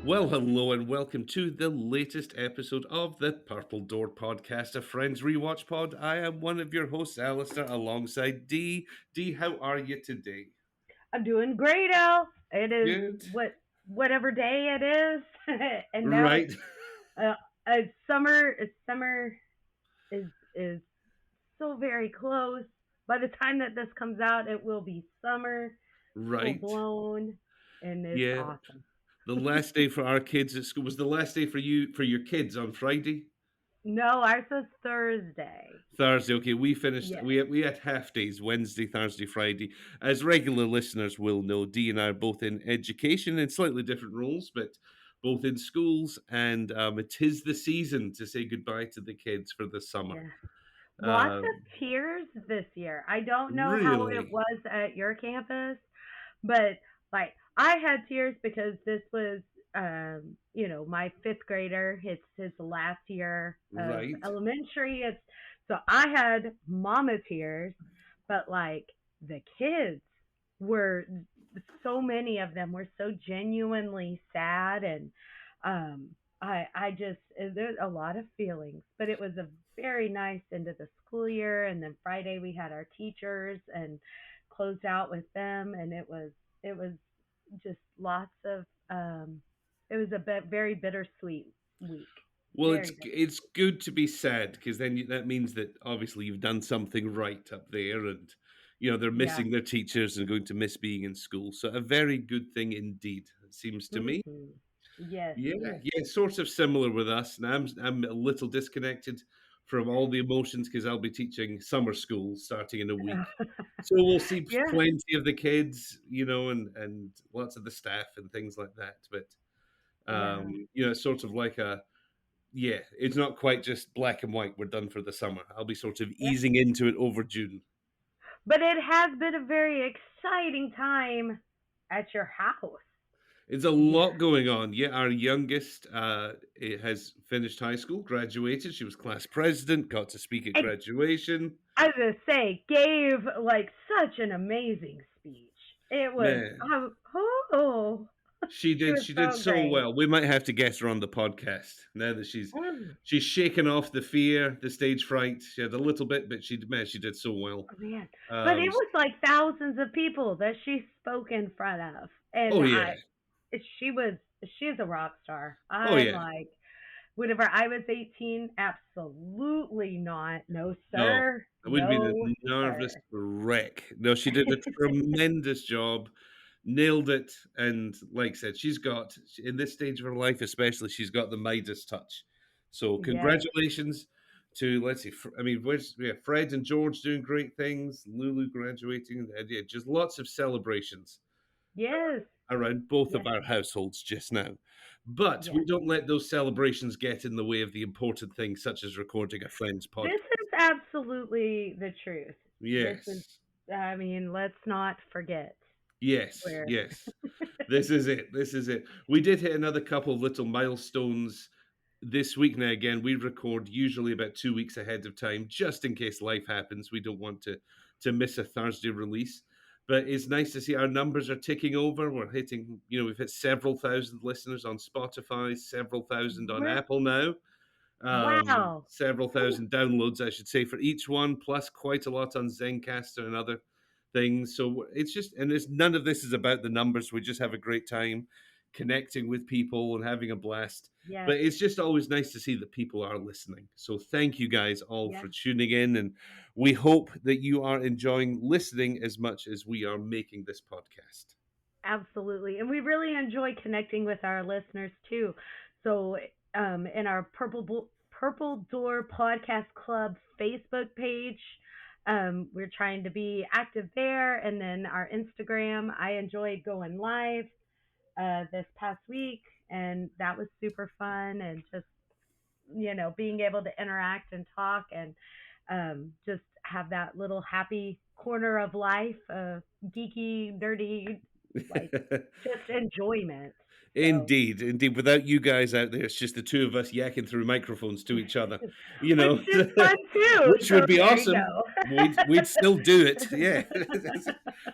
Well, hello and welcome to the latest episode of the Purple Door podcast, a Friends Rewatch pod. I am one of your hosts, Alistair, alongside Dee. Dee, how are you today? I'm doing great, Al. It is Good. whatever day it is, and now Right. uh, summer. Summer is so very close. By the time that this comes out, it will be summer, full Right. blown, and it's Yeah. awesome. The last day for our kids at school was the last day for you, for your kids on Friday? No, ours was Thursday. Thursday. Okay, we finished. Yes. We had half days: Wednesday, Thursday, Friday. As regular listeners will know, Dee and I are both in education in slightly different roles, but both in schools. And it is the season to say goodbye to the kids for the summer. Yeah. Lots Um, of tears this year. I don't know how it really, was at your campus, but like I had tears because this was my fifth grader. It's his last year of right? elementary. It's so I had mama tears, but like the kids were so many of them were so genuinely sad and um I just there's a lot of feelings, but it was a very nice end of the school year, and then Friday we had our teachers and closed out with them, and it was just lots of it was a very bittersweet week. Well, Very it's good to be sad because then that means that obviously you've done something right up there, and they're yeah. missing their teachers and going to miss being in school. So a very good thing indeed, it seems to me. Hmm. Yes, Yeah, yes. yeah, sort of similar with us. And I'm a little disconnected from all the emotions because I'll be teaching summer school starting in a week. So we'll see Yeah, plenty of the kids, and lots of the staff and things like that. But yeah. it's sort of like yeah, it's not quite just black and white. We're done for the summer. I'll be sort of Yeah. easing into it over June. But it has been a very exciting time at your house. It's a Yeah. lot going on. Yeah, our youngest has finished high school, graduated. She was class president, got to speak at And graduation. I was gonna say, gave like such an amazing speech. It was Man, oh, she she did. was She did so so great. well. We might have to get her on the podcast now that Mm, she's shaken off the fear, the stage fright. She had a little bit, but she did so well. oh, man, but Um, it was like thousands of people that she spoke in front of, and oh yeah, she was she's a rock star. oh I'm yeah. like, whenever I was 18, absolutely not. No, No, sir. I would have been a No, nervous sir. wreck. No, she did a tremendous job, nailed it, and like I said, in this stage of her life, especially, she's got the Midas touch. So Yes. congratulations to let's see, I mean, Fred and George doing great things, Lulu graduating, and yeah, just lots of celebrations Yes. around both of Yes. our households just now. But we Yes. don't let those celebrations get in the way of the important things, such as recording a friend's This podcast. is absolutely the truth. This is, Yes. I mean, let's not forget Yes, where. yes. This is it. This is it. We did hit another couple of little milestones this week. Now, again, we record usually about 2 weeks ahead of time, just in case life happens. We don't want to miss a Thursday release. But it's nice to see our numbers are ticking over. We're hitting, we've hit several thousand listeners on Spotify, several thousand on We're, Apple now, wow. several Whew. thousand downloads, I should say, for each one, plus quite a lot on Zencaster and other things. So it's just, and it's none of this is about the numbers. We just have a great time connecting with people and having a blast. Yes. But it's just always nice to see that people are listening. So thank you guys all Yes. for tuning in. And we hope that you are enjoying listening as much as we are making this podcast. Absolutely. And we really enjoy connecting with our listeners too. So, in our Purple Door Podcast Club Facebook page, we're trying to be active there. And then our Instagram, I enjoyed going live this past week, and that was super fun. And just, being able to interact and talk and just have that little happy corner of life, geeky, nerdy, like just enjoyment. So Indeed, indeed. Without you guys out there, it's just the two of us yakking through microphones to each other, which is fun too. which So would be there you awesome. go. We'd still do it, yeah,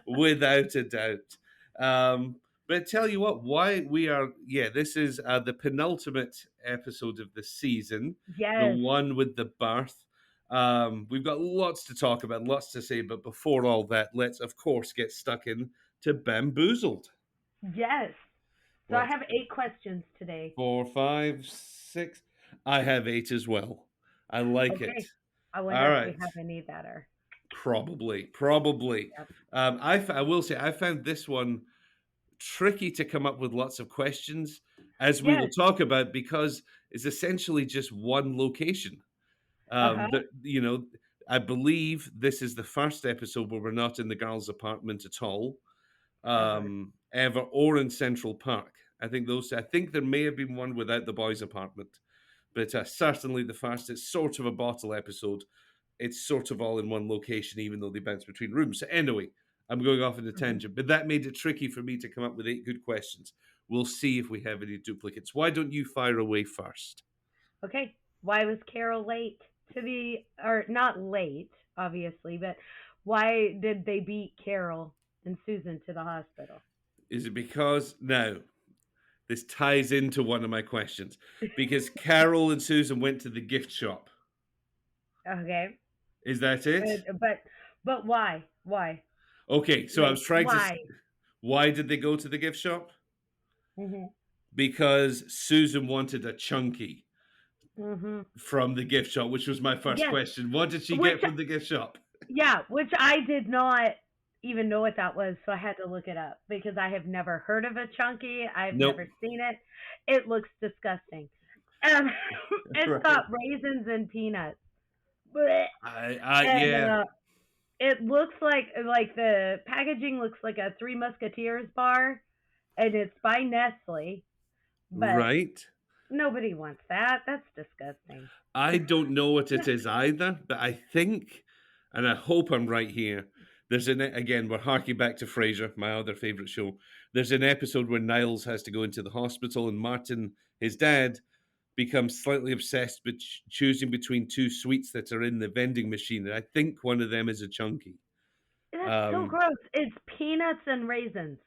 without a doubt. Um, but tell you what, why we are, yeah, this is the penultimate episode of the season, the Yes. one with the birth. We've got lots to talk about, lots to say, but before all that, let's of course get stuck in to Bamboozled. Yes. So I What? have 8 questions today. 4, 5, 6. I have 8 as well. I like it. Okay. I wonder All if we right. have any that are. Probably, probably. Yep. I will say I found this one tricky to come up with lots of questions, as we will Yes. talk about, because it's essentially just one location. Uh-huh. I believe this is the first episode where we're not in the girls' apartment at all, Ever. ever, or in Central Park. I think those. I think there may have been one without the boys' apartment, but certainly the first. It's sort of a bottle episode. It's sort of all in one location, even though they bounce between rooms. So anyway, I'm going off on a Mhm. tangent, but that made it tricky for me to come up with 8 good questions. We'll see if we have any duplicates. Why don't you fire away first? Okay. Why was Carol late to the, or not late, obviously, but why did they beat Carol and Susan to the hospital? Is it because now this ties into one of my questions? Because Carol and Susan went to the gift shop. Okay. Is that it? But why? Why? Okay, so I Like was trying to. why? Why did they go to the gift shop? Mhm. Because Susan wanted a chunky Mhm. from the gift shop, which was my first Yes. question. What did she Which, get from the gift shop? yeah, which I did not even know what that was, so I had to look it up because I have never heard of a chunky. I've Nope. never seen it. It looks disgusting. Um, it's Right. got raisins and peanuts. Blech. And Yeah, it looks like the packaging looks like a Three Musketeers bar, and it's by Nestle, but right. nobody wants that. That's disgusting. I don't know what it is either, but I think, and I hope I'm right here. Again, we're harking back to Frasier, my other favorite show. There's an episode where Niles has to go into the hospital, and Martin, his dad, becomes slightly obsessed with choosing between two sweets that are in the vending machine. And I think one of them is a chunky. That's so Um, gross. It's peanuts and raisins.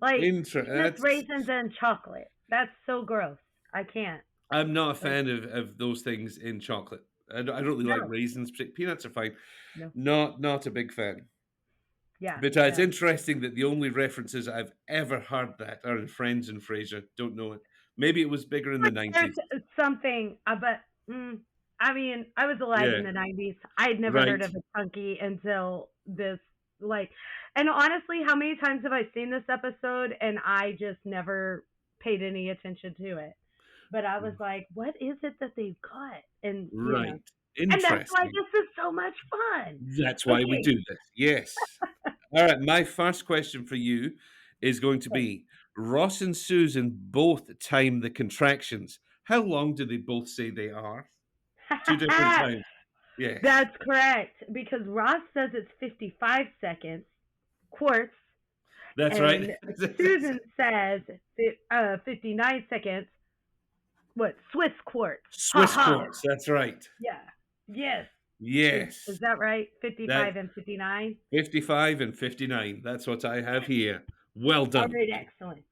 Like peanuts, that's raisins, and chocolate. That's so gross. I can't. I'm not a Like, fan of those things in chocolate. I don't really like no, raisins. Peanuts are fine. no. Not a big fan. Yeah, But it's no. interesting that the only references I've ever heard that are in Friends and Frasier. Don't know it. Maybe it was bigger in the Like there's 90s. something, but I mean, I was alive Yeah, in the '90s. I'd never heard right. of a chunky until this. Like, and honestly, how many times have I seen this episode and I just never paid any attention to it? But I was like, what is it that they've got? And Right. and that's why Interesting. this is so much fun. That's why we Okay. do this. Yes. All right. My first question for you is going to Okay. be Ross and Susan both time the contractions. How long do they both say they are? Two different times. Yes. That's correct because Ross says it's 55 seconds, quarts, That's right. and Susan says 59 seconds. What? Swiss quarts. Ha Swiss ha. quartz. That's right. Yeah. Yes. Is Yes. that right? That 55 and 59? 55 and 59. That's what I have here. Well All done. right, excellent.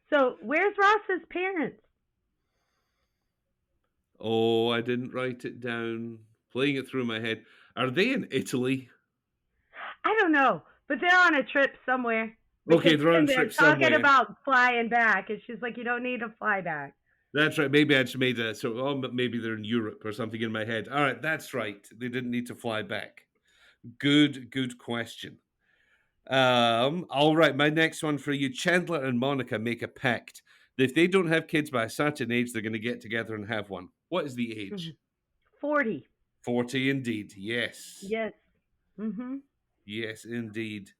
So, where's Ross's parents? Oh, I didn't write it down. Playing it through my head. Are they in Italy? I don't know, but they're on a trip somewhere Okay, because they're on a and they're trip talking somewhere. about flying back, and she's like, "You don't need to fly back." That's right. Maybe I just made a but maybe they're in Europe or something in my head. All right, that's right. They didn't need to fly back. Good question. All right, my next one for you. Chandler and Monica make a pact that if they don't have kids by a certain age, they're going to get together and have one. What is the age? 40. 40 indeed. Yes. Yes. Mhm. Yes, indeed.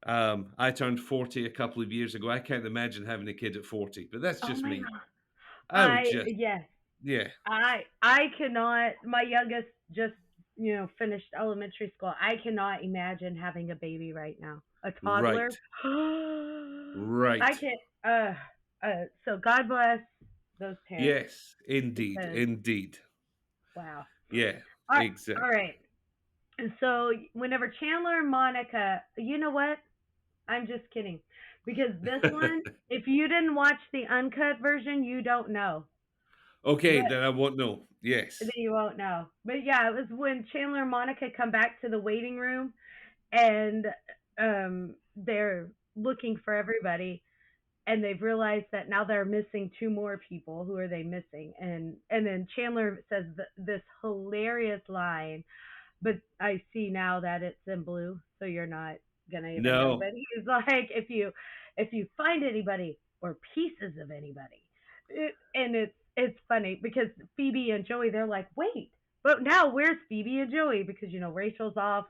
I turned 40 a couple of years ago. I can't imagine having a kid at 40, but that's Oh just my me. god. I would just, Yes. yeah, I cannot. My youngest just finished elementary school. I cannot imagine having a baby right now. A toddler. right, I right. can. So God bless those parents Yes, indeed, because indeed. wow. Yeah, All right. All exactly. right. And so whenever Chandler and Monica, you know what? I'm just kidding. Because this one, if you didn't watch the uncut version, you don't know. Okay, But then I won't know. then Yes. you won't know. But yeah, it was when Chandler and Monica come back to the waiting room and they're looking for everybody and they've realized that now they're missing two more people. Who are they missing? And then Chandler says this hilarious line, but I see now that it's in blue, so you're not gonna even know. No. But he's like, if you find anybody or pieces of anybody, and it's funny because Phoebe and Joey, they're like, wait, but now where's Phoebe and Joey? Because Rachel's off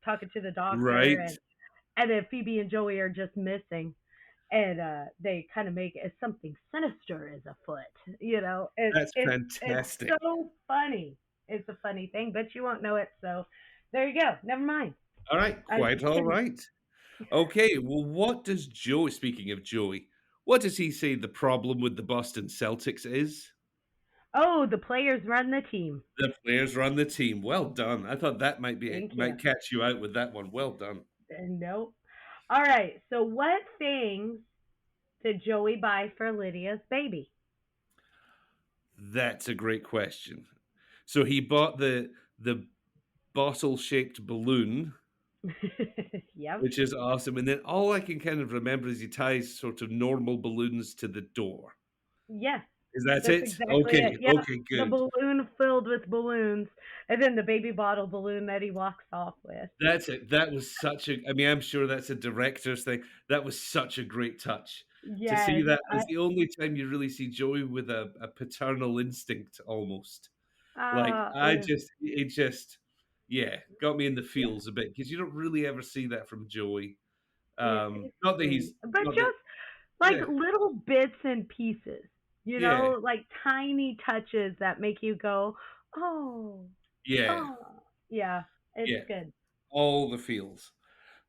talking to the doctor, Right. and then Phoebe and Joey are just missing. And they kind of make it something sinister is afoot. That's It's fantastic. so funny. It's a funny thing, but you won't know it. So there you go. Never mind. All right, I was quite just all kidding. right. Okay, well, what does Joey, speaking of Joey, what does he say the problem with the Boston Celtics is? Oh, the players run the team. The players run the team. Well done. I thought that Thank you. might catch you out with that one. Well done. And nope. All right. So what things did Joey buy for Lydia's baby? That's a great question. So he bought the bottle-shaped balloon, Yep. which is awesome, and then all I can kind of remember is he ties sort of normal balloons to the door. Yes. Is that That's it? exactly Okay, it. Yep. okay, The good. balloon filled with balloons, and then the baby bottle balloon that he walks off with. That's it. That was such a I mean, I'm sure that's a director's thing. That was such a great touch. To see Yes. that it's the only time you really see Joey with a paternal instinct almost. Like, I Oh, just it just yeah, got me in the feels a bit because you don't really ever see that from Joey. it's Not that sweet, he's but not that just like yeah, little bits and pieces, yeah, like tiny touches that make you go, oh, yeah, oh, yeah, it's yeah, good. all the feels.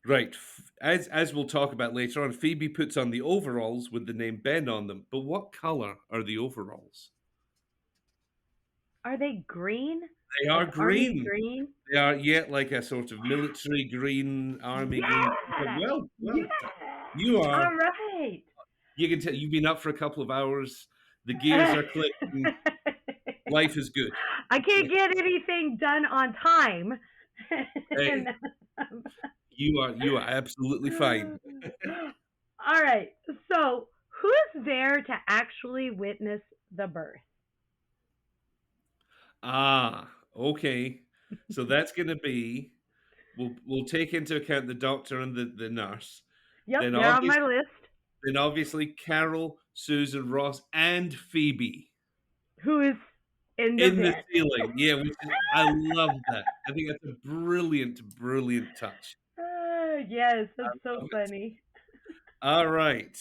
Right, as we'll talk about later on, Phoebe puts on the overalls with the name Ben on them, but what color are the overalls? Are they green? They are Like army green. green? They are yet like a sort of military green, army green. Yeah, Well, yeah. you All are right. you can tell you've been up for a couple of hours, the gears are clicking, life is good. I can't get anything done on time. Hey, And, you are absolutely fine. all right. So, who's there to actually witness the birth? Ah, okay. So that's gonna be we'll take into account the doctor and the nurse. Yep, Then they're on obvious my list. then obviously Carol, Susan, Ross, and Phoebe Who is in the in the pit? ceiling. Yeah, which is I love that. I think that's a brilliant, brilliant touch. Yes, I that's so love it. funny. All right.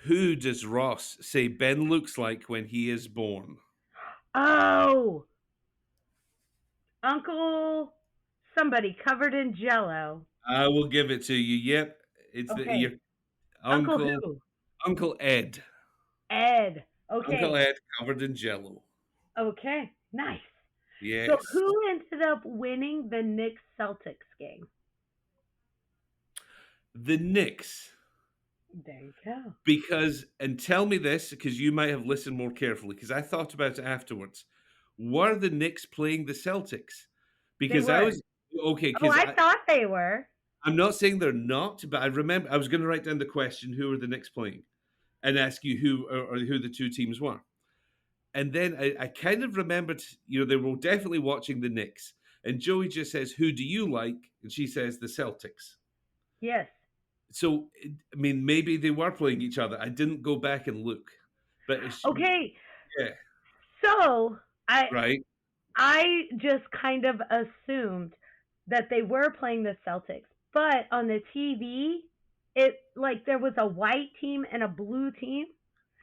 Who does Ross say Ben looks like when he is born? Oh, Uncle somebody covered in jello. I will give it to you. Yep, it's the your Okay. Uncle uncle who? Uncle Ed. Ed. Uncle Okay. Ed covered in jello. Okay. Nice. So Yes. who ended up winning the Knicks Celtics game? The Knicks. There you go. Because and tell me this, because you might have listened more carefully, because I thought about it afterwards. Were the Knicks playing the Celtics? They Because I were. was okay, Oh, because I thought they were. I'm not saying they're not, but I remember I was going to write down the question, who are the Knicks playing? And ask you or who the two teams were. And then I kind of remembered, they were definitely watching the Knicks. And Joey just says, "Who do you like?" And she says, "The Celtics." Yes. So, I mean, maybe they were playing each other. I didn't go back and look, but Okay. yeah, So I right. I just kind of assumed that they were playing the Celtics, but on the TV, it like there was a white team and a blue team,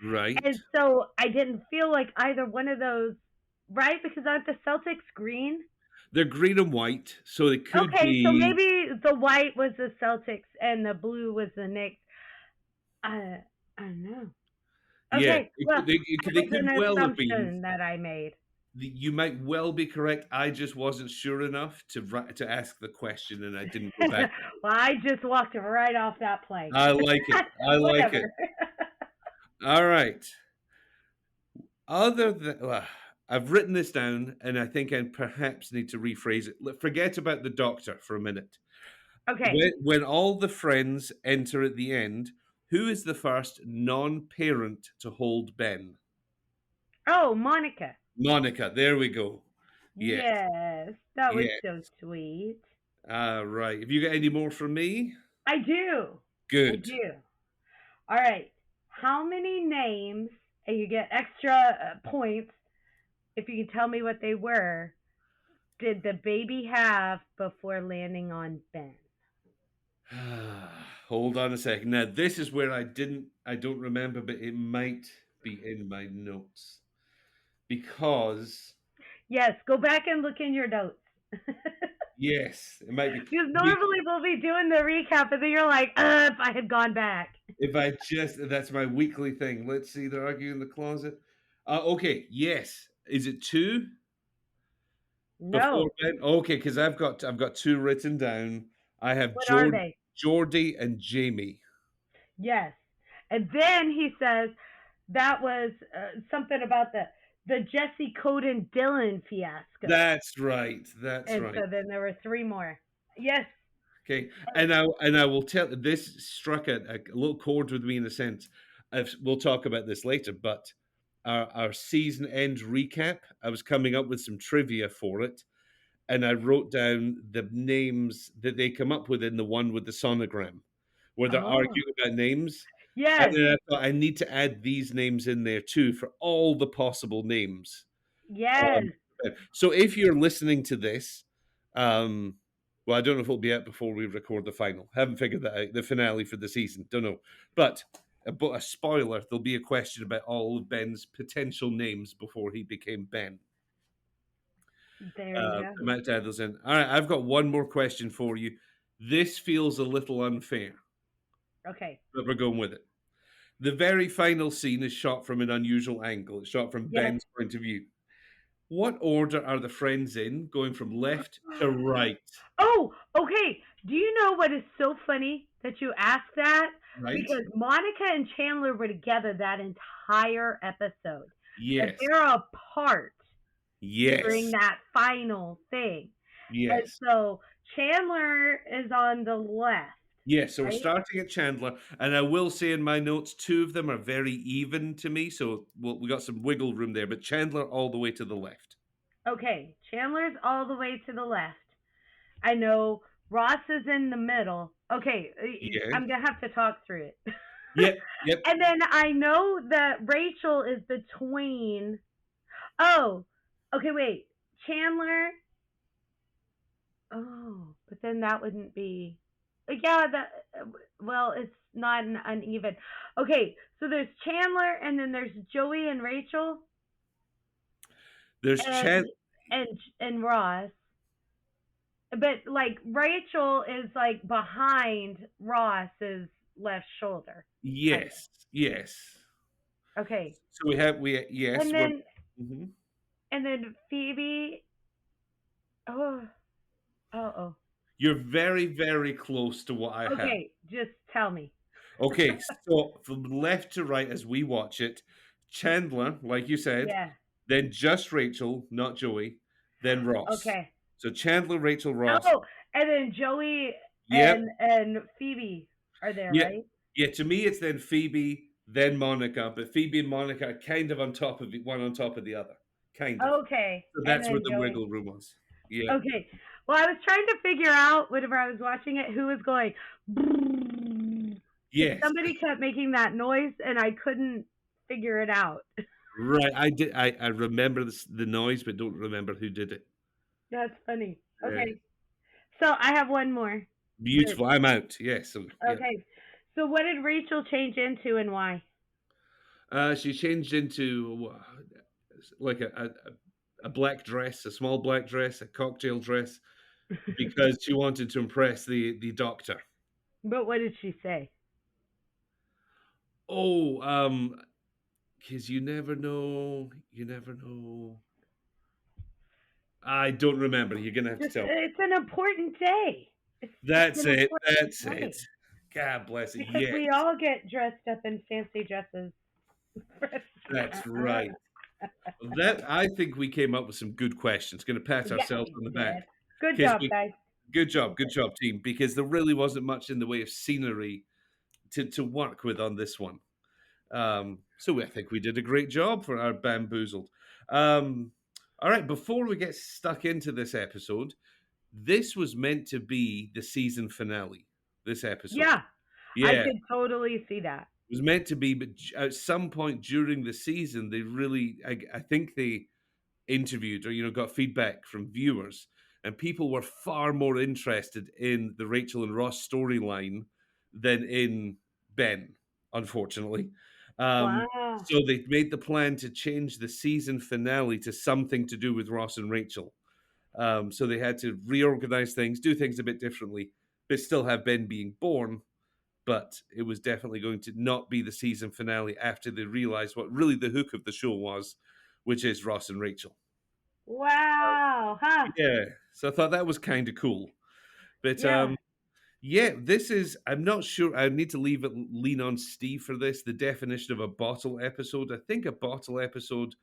Right. and so I didn't feel like either one of those, right? Because aren't the Celtics green? They're green and white, so it could Okay, so be maybe the white was the Celtics and the blue was the Knicks. I don't know. yeah, Okay, well, they that was could an well have been assumption that I made. You might well be correct. I just wasn't sure enough to ask the question, and I didn't go back. Well, I just walked right off that plank. I like it. I like it. Whatever. All right. Other than I've written this down, and I think I perhaps need to rephrase it. Forget about the doctor for a minute. Okay. When all the friends enter at the end, who is the first non-parent to hold Ben? Oh, Monica. Monica. There we go. Yes. Yes, that was Yes. so sweet. Right. Have you got any more for me? I do. I Good. do. All right. How many names, and you get extra points if you can tell me what they were, did the baby have before landing on Ben? Hold on a second. Now, this is where I don't remember, but it might be in my notes because, Yes, go back and look in your notes. yes, it might be. Because normally we'll be doing the recap, and then you're like, if I had gone back. If I just, that's my weekly thing. Let's see, they're arguing in the closet. Okay, yes. Is it two before No. Ben? Okay, because I've got two written down. I have What are they? Geordie and Jamie. Yes. And then he says that was something about the Jesse Coden Dylan fiasco. That's right. That's And right. so then there were three more. Yes. Okay, and I will tell this struck a little chord with me in a sense. We'll talk about this later, but our season end recap, I was coming up with some trivia for it, and I wrote down the names that they come up with in the one with the sonogram, where they're Oh, arguing about names. And yes. then I thought I need to add these names in there too for all the possible names. Yes. Um, so if you're listening to this, um, well, I don't know if it'll be out before we record the final. Haven't figured that out. The finale for the season, don't know. But a spoiler: there'll be a question about all of Ben's potential names before he became Ben. There you I go. might add those in. All right, I've got one more question for you. This feels a little unfair, Okay. but we're going with it. The very final scene is shot from an unusual angle. It's shot from Yes. Ben's point of view. What order are the friends in, going from left to right? Oh, okay. Do you know what is so funny that you asked that? Right? Because Monica and Chandler were together that entire episode, but Yes. they're apart during Yes. that final thing. And Yes. so Chandler is on the left, Yes. So we're right? starting at Chandler, and I will say in my notes, two of them are very even to me, so we got some wiggle room there. But Chandler all the way to the left. Okay, Chandler's all the way to the left. I know Ross is in the middle. Okay, Yeah. I'm gonna have to talk through it. Yep. Yep. And then I know that Rachel is between. Oh, okay, wait. Chandler. Oh, but then that wouldn't be. Yeah, that. Well, it's not an uneven. Okay, so there's Chandler, and then there's Joey and Rachel, There's and Chan. and Ross. But like Rachel is like behind Ross's left shoulder, kind Yes. Yes. of. Okay, So we yes and we're. then Mhm. Phoebe. Oh, oh. You're very very close to what I have. Okay, just tell me. Okay, so from left to right as we watch it, Chandler, like you said, Yeah. then just Rachel, not Joey, then Ross. Okay. So Chandler, Rachel, Ross. Oh, and then Joey Yep. and Phoebe are there, Yeah. right? Yeah. To me, it's then Phoebe, then Monica, but Phoebe and Monica are kind of on top of it, one on top of the other. Kind of. Okay, So and that's where then the Joey. wiggle room was. Yeah. Okay. Well, I was trying to figure out whenever I was watching it who was going. Because Yes. somebody kept making that noise, and I couldn't figure it out. Right. I did. I remember the noise, but don't remember who did it. That's funny. Yeah. Okay. So I have one more. Good. Beautiful. I'm out. Yes. So yeah. Okay. So what did Rachel change into and why? She changed into like a black dress, a small black dress, a cocktail dress, because she wanted to impress the doctor. But what did she say? Oh, because you never know. You never know. I don't remember. You're gonna have to Just tell me. it's an important day. It's That's an it. important That's it. day God bless it. because Yes, we all get dressed up in fancy dresses. that's right. That I think we came up with some good questions. Going to pat Yeah, ourselves we on the back did. Good because job, guys. good job, team. Because there really wasn't much in the way of scenery to work with on this one. So I think we did a great job for our bamboozled. Um, all right, before we get stuck into this episode, this was meant to be the season finale. This episode, Yeah, I yeah, it could totally see that. was meant to be, but at some point during the season, they really, I think they interviewed or got feedback from viewers, and people were far more interested in the Rachel and Ross storyline than in Ben, unfortunately. Wow. So they made the plan to change the season finale to something to do with Ross and Rachel. So they had to reorganize things, do things a bit differently, but still have Ben being born. But it was definitely going to not be the season finale after they realized what really the hook of the show was, which is Ross and Rachel. Wow. Huh. Yeah, so I thought that was kind of cool. But Yeah. yeah, this is. I'm not sure. I need to lean on Steve for this. The definition of a bottle episode. I think a bottle episode.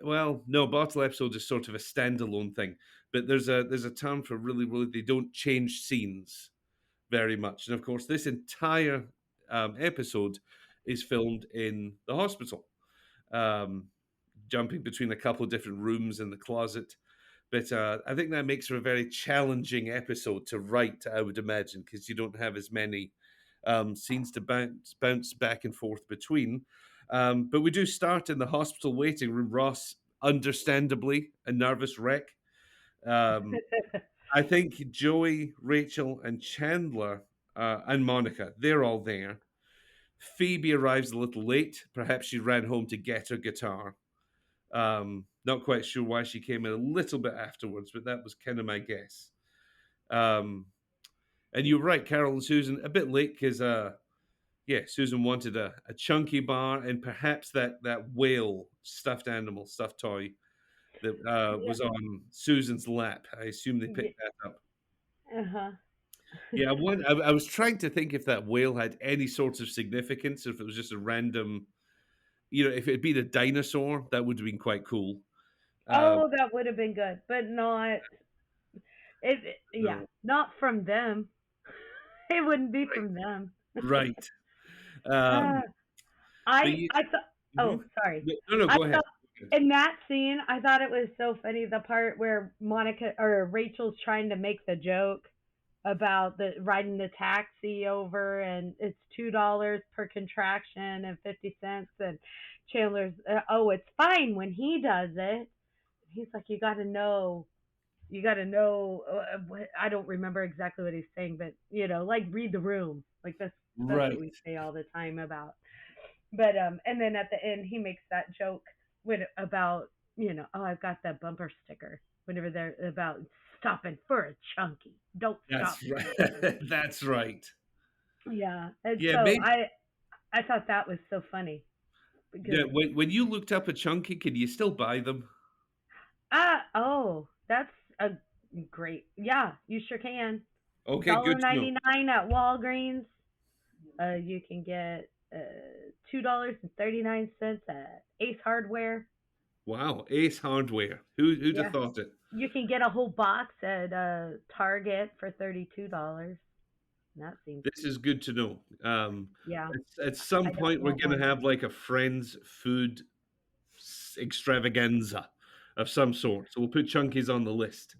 Well, no, bottle episode is sort of a standalone thing. But there's a term for really they don't change scenes very much. And of course, this entire episode is filmed in the hospital, um, jumping between a couple of different rooms in the closet. But I think that makes for a very challenging episode to write, I would imagine, because you don't have as many scenes to bounce back and forth between. But we do start in the hospital waiting room. Ross, understandably, a nervous wreck. Um, I think Joey, Rachel, and Chandler and Monica, they're all there. Phoebe arrives a little late. Perhaps she ran home to get her guitar. Not quite sure why she came in a little bit afterwards, but that was kind of my guess. Um, and you're right, Carol and Susan, a bit late because, yeah, Susan wanted a chunky bar and perhaps that whale stuffed animal, stuffed toy that Yeah. was on Susan's lap. I assume they Yeah. picked that up. Uh-huh. Yeah, I was trying to think if that whale had any sorts of significance, if it was just a random, if it had been a dinosaur, that would have been quite cool. Uh, Oh, that would have been good, but not yeah, no, not from them. It wouldn't be right, from them. right. Uh, Um, but I thought. Oh, mhm. sorry. No, no, I go ahead. thought in that scene, I thought it was so funny the part where Monica or Rachel's trying to make the joke about the riding the taxi over and it's $2 per contraction and 50 cents and Chandler's oh it's fine when he does it. He's like you got to know what, I don't remember exactly what he's saying, but like read the room. Like that's what Right. we say all the time about. But and then at the end he makes that joke about, oh, I've got that bumper sticker whenever they're about stopping for a chunky. Don't stop That's for a right. chunky. That's right. Yeah. And Yeah, so maybe. I thought that was so funny because Yeah, when you looked up a chunky, can you still buy them? oh, that's a great. Yeah, you sure can. Okay, Dollar good to know. 99 at Walgreens. You can get $2.39 at Ace Hardware. Wow, Ace Hardware. Who'd have Yeah, thought it? you can get a whole box at Target for $32. That seems This is good to know. yeah. At some I don't point, we're want going to one. have like a friend's food extravaganza of some sort. So we'll put chunkies on the list.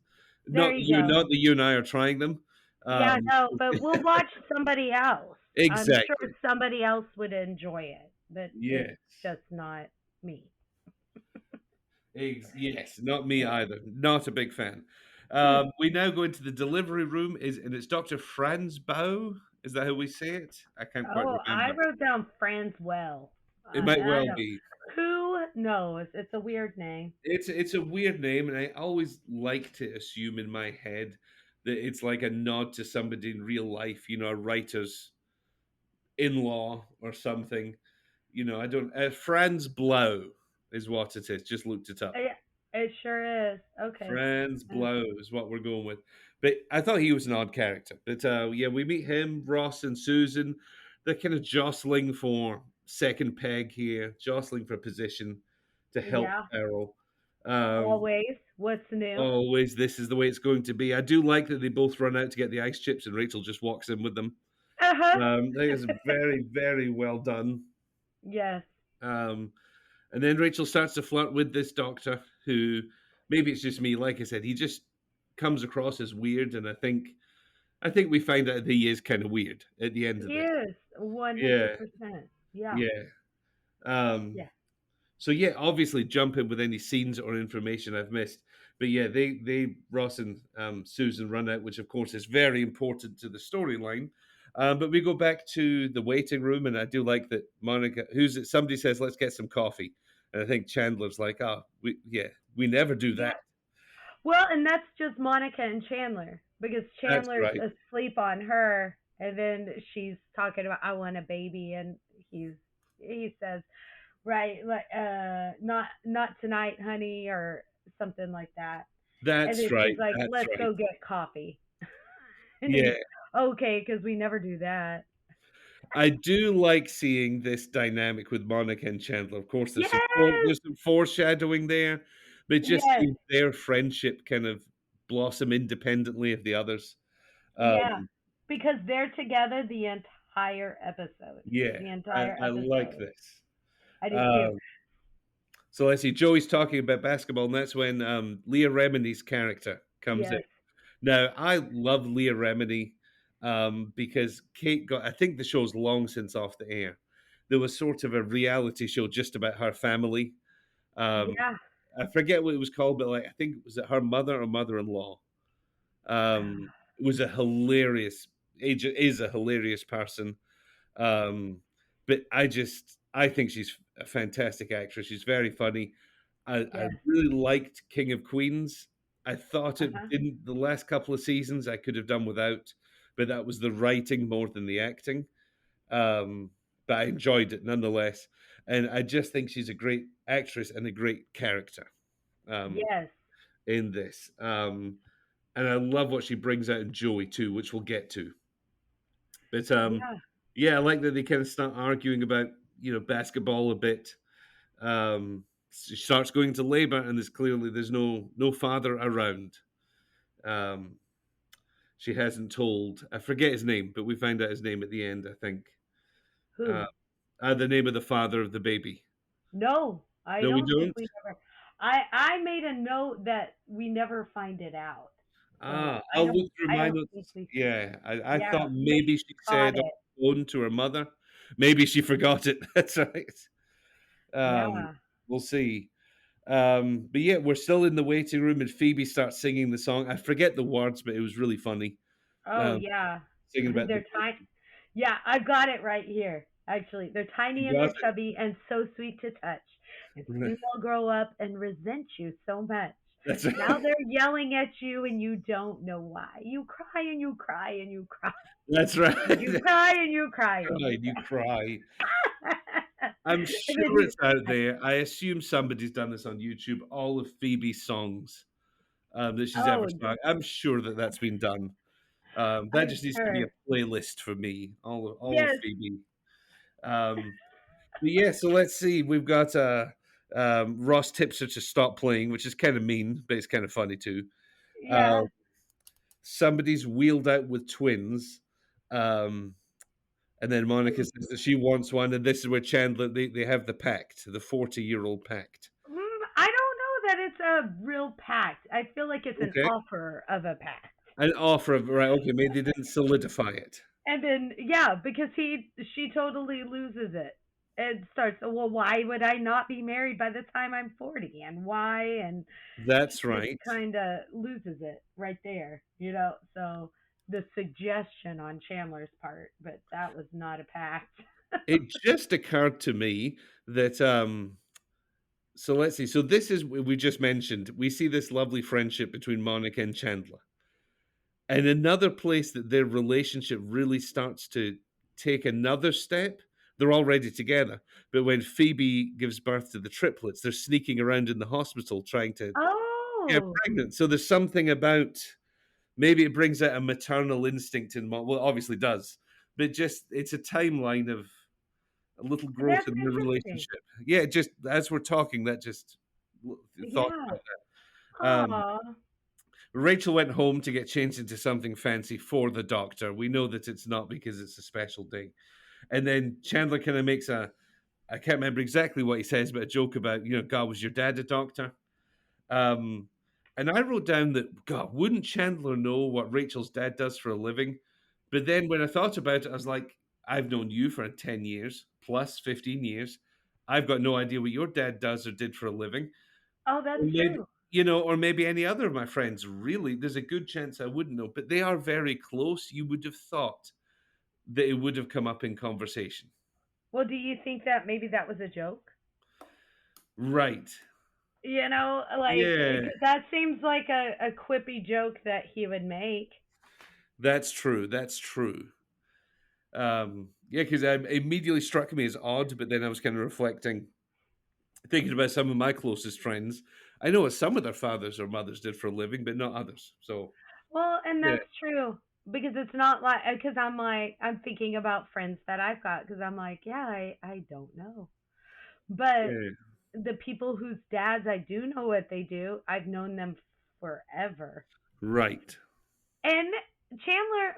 There you go. Not that you and I are trying them. Yeah, Um, no, but we'll watch somebody else. I'm sure exactly. somebody else would enjoy it, but it's Yes. just not me. Yes, not me either. Not a big fan. Hmm. We now go into the delivery room, and it's Dr. Franz Bow. Is that how we say it? I can't quite Oh, I remember. wrote down Franz well. It might I well don't. be. Who knows? It's a weird name. It's a weird name, and I always like to assume in my head that it's like a nod to somebody in real life, a writer's in-law or something. I don't. Franz Blau is what it is. Just looked it up. Yeah, It sure is. Okay. Franz Uh, Blau is what we're going with. But I thought he was an odd character. But yeah, we meet him, Ross and Susan. They're kind of jostling for second peg here, jostling for position to help yeah. Errol. Um, Always. What's new? Always, this is the way it's going to be. I do like that they both run out to get the ice chips, and Rachel just walks in with them. Uh-huh. I think it's very, very well done. Yes. Um, and then Rachel starts to flirt with this doctor, who maybe it's just me. Like I said, he just comes across as weird, and I think we find out that he is kind of weird at the end of He this. is Yeah, 100%. Yeah. yeah. Um, Yeah. So yeah, obviously jump in with any scenes or information I've missed. But yeah, they Ross and Susan run out, which of course is very important to the storyline. But we go back to the waiting room, and I do like that Monica, who's it? Somebody says, "Let's get some coffee," and I think Chandler's like, "Oh, we never do Yeah. that." Well, and that's just Monica and Chandler because That's Chandler's right. asleep on her, and then she's talking about I want a baby, and he says, right, like not tonight, honey, or something like that. And That's then right. she's like, That's let's right. go get coffee. And Yeah, he's okay because we never do that. I do like seeing this dynamic with Monica and Chandler. Of course, Yes, there's some foreshadowing there, but just yes, seeing their friendship kind of blossom independently of the others. yeah, Um, because they're together the entire episode. yeah, The I, entire I like episode. this. I do too. Um, so let's see. Joey's talking about basketball, and that's when Leah Remini's character comes in. Yes. Now, I love Leah Remini because Kate got, I think the show's long since off the air. There was sort of a reality show just about her family. Um, Yeah. I forget what it was called, but like I think was it her mother or mother-in-law. Was a hilarious is a hilarious person. Um, but I think she's a fantastic actress. She's very funny. I Yes. really liked King of Queens. I thought it Uh-huh. didn't the last couple of seasons I could have done without, but that was the writing more than the acting. Um, but I enjoyed it nonetheless. And I just think she's a great actress and a great character um, Yes. in this. And I love what she brings out in Joey too, which we'll get to. But Yeah. yeah, I like that they kind of start arguing about basketball a bit. She starts going to labor, and there's no father around. Um, she hasn't told. I forget his name, but we find out his name at the end. I think uh, Who? the name of the father of the baby. No, I No, we don't think don't. we ever. I made a note that we never find it out. So I'll look through I my don't notes. think we. Yeah, I Yeah, thought maybe maybe she caught said on it. the phone to her mother. Maybe she forgot it. That's right. Um, Yeah. we'll see. But yeah, we're still in the waiting room, and Phoebe starts singing the song. I forget the words, but it was really funny. Oh Um, yeah. singing about the They're tiny. Yeah, I've got it right here. Actually, they're tiny you and got they're chubby and so sweet to touch. And it. soon they'll grow up and resent you so much. That's Now right. they're yelling at you and you don't know why. You cry and you cry and you cry. That's right. And you cry and you cry and you Right, you cry. cry. I'm And then sure you it's out there. I assume somebody's done this on YouTube. All of Phoebe's songs that she's ever oh, sung. I'm sure that that's been done. That I'm just needs to be a sure. playlist for me. All of Yes. Phoebe. Um, but yeah, so let's see. We've got Ross tips her to stop playing, which is kind of mean, but it's kind of funny too. Uh, Yeah. Somebody's wheeled out with twins. Um, and then Monica says that she wants one, and this is where Chandler they have the pact, the 40-year-old pact. I don't know that it's a real pact. I feel like it's an Okay. offer of a pact. An offer of right, okay, maybe they didn't solidify it. And then yeah, because she totally loses it. It starts, well, why would I not be married by the time I'm 40? And why? And she That's just right. kind of loses it right there. So the suggestion on Chandler's part, but that was not a pact. It just occurred to me that so let's see. So this is we just mentioned. We see this lovely friendship between Monica and Chandler. And another place that their relationship really starts to take another step they're already together. But when Phoebe gives birth to the triplets, they're sneaking around in the hospital trying to get Oh, pregnant. So there's something about maybe it brings out a maternal instinct in well, it obviously does, but just it's a timeline of a little growth that's in the interesting. relationship. Yeah, just as we're talking, that just thought Yeah. about that. Aw, Rachel went home to get changed into something fancy for the doctor. We know that it's not because it's a special day. And then Chandler kind of makes I can't remember exactly what he says, but a joke about, God, was your dad a doctor? Um, and I wrote down that, God, wouldn't Chandler know what Rachel's dad does for a living? But then when I thought about it, I was like, I've known you for 10 years plus 15 years. I've got no idea what your dad does or did for a living. oh, that's Or maybe, true. or maybe any other of my friends. Really, there's a good chance I wouldn't know, but they are very close. You would have thought that it would have come up in conversation. Well, do you think that maybe that was a joke? Right. Like, Yeah, 'cause that seems like a quippy joke that he would make. that's true. That's true. Yeah, because it immediately struck me as odd, but then I was kind of reflecting, thinking about some of my closest friends. I know what some of their fathers or mothers did for a living, but not others. So, Well, and yeah, that's true because it's not like because I'm like I'm thinking about friends that I've got because I'm like, yeah, I don't know. But yeah, the people whose dads I do know what they do, I've known them forever. right. And Chandler,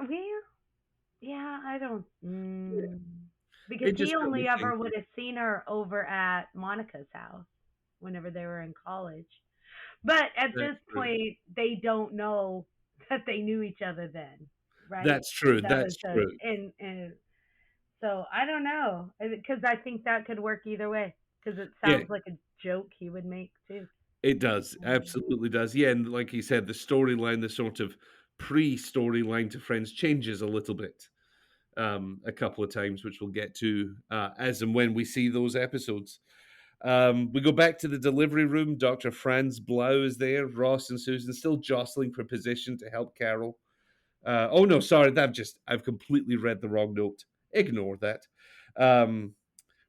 yeah, I don't because It he just got me only ever would thinking. have seen her over at Monica's house whenever they were in college. But at That's this true. point, they don't know that they knew each other then, right? That's true. That That's was the true. and so I don't know because I think that could work either way because it Yeah, sounds like a joke he would make too. it does. Um, Absolutely does. Yeah, and like you said, the storyline, the sort of pre-storyline to Friends changes a little bit a couple of times, which we'll get to as and when we see those episodes. We go back to the delivery room. Dr. Franz Blau is there. Ross and Susan still jostling for position to help Carol. Oh no, sorry, I've completely read the wrong note. Ignore that. Um,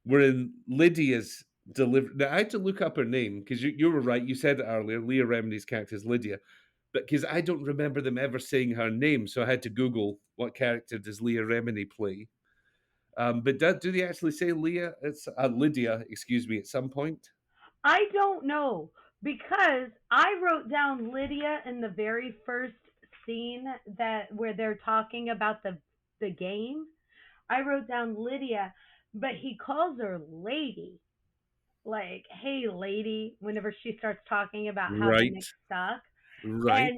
we're in Lydia's delivery. Now I had to look up her name because you were right. You said it earlier. Leah Remini's character is Lydia, but because I don't remember them ever saying her name, so I had to Google what character does Leah Remini play. But do they actually say Leah? It's Lydia, excuse me, at some point. I don't know because I wrote down Lydia in the very first scene that where they're talking about the game. I wrote down Lydia, but he calls her lady. Like, hey lady, whenever she starts talking about how Right, Nick's stuck. right.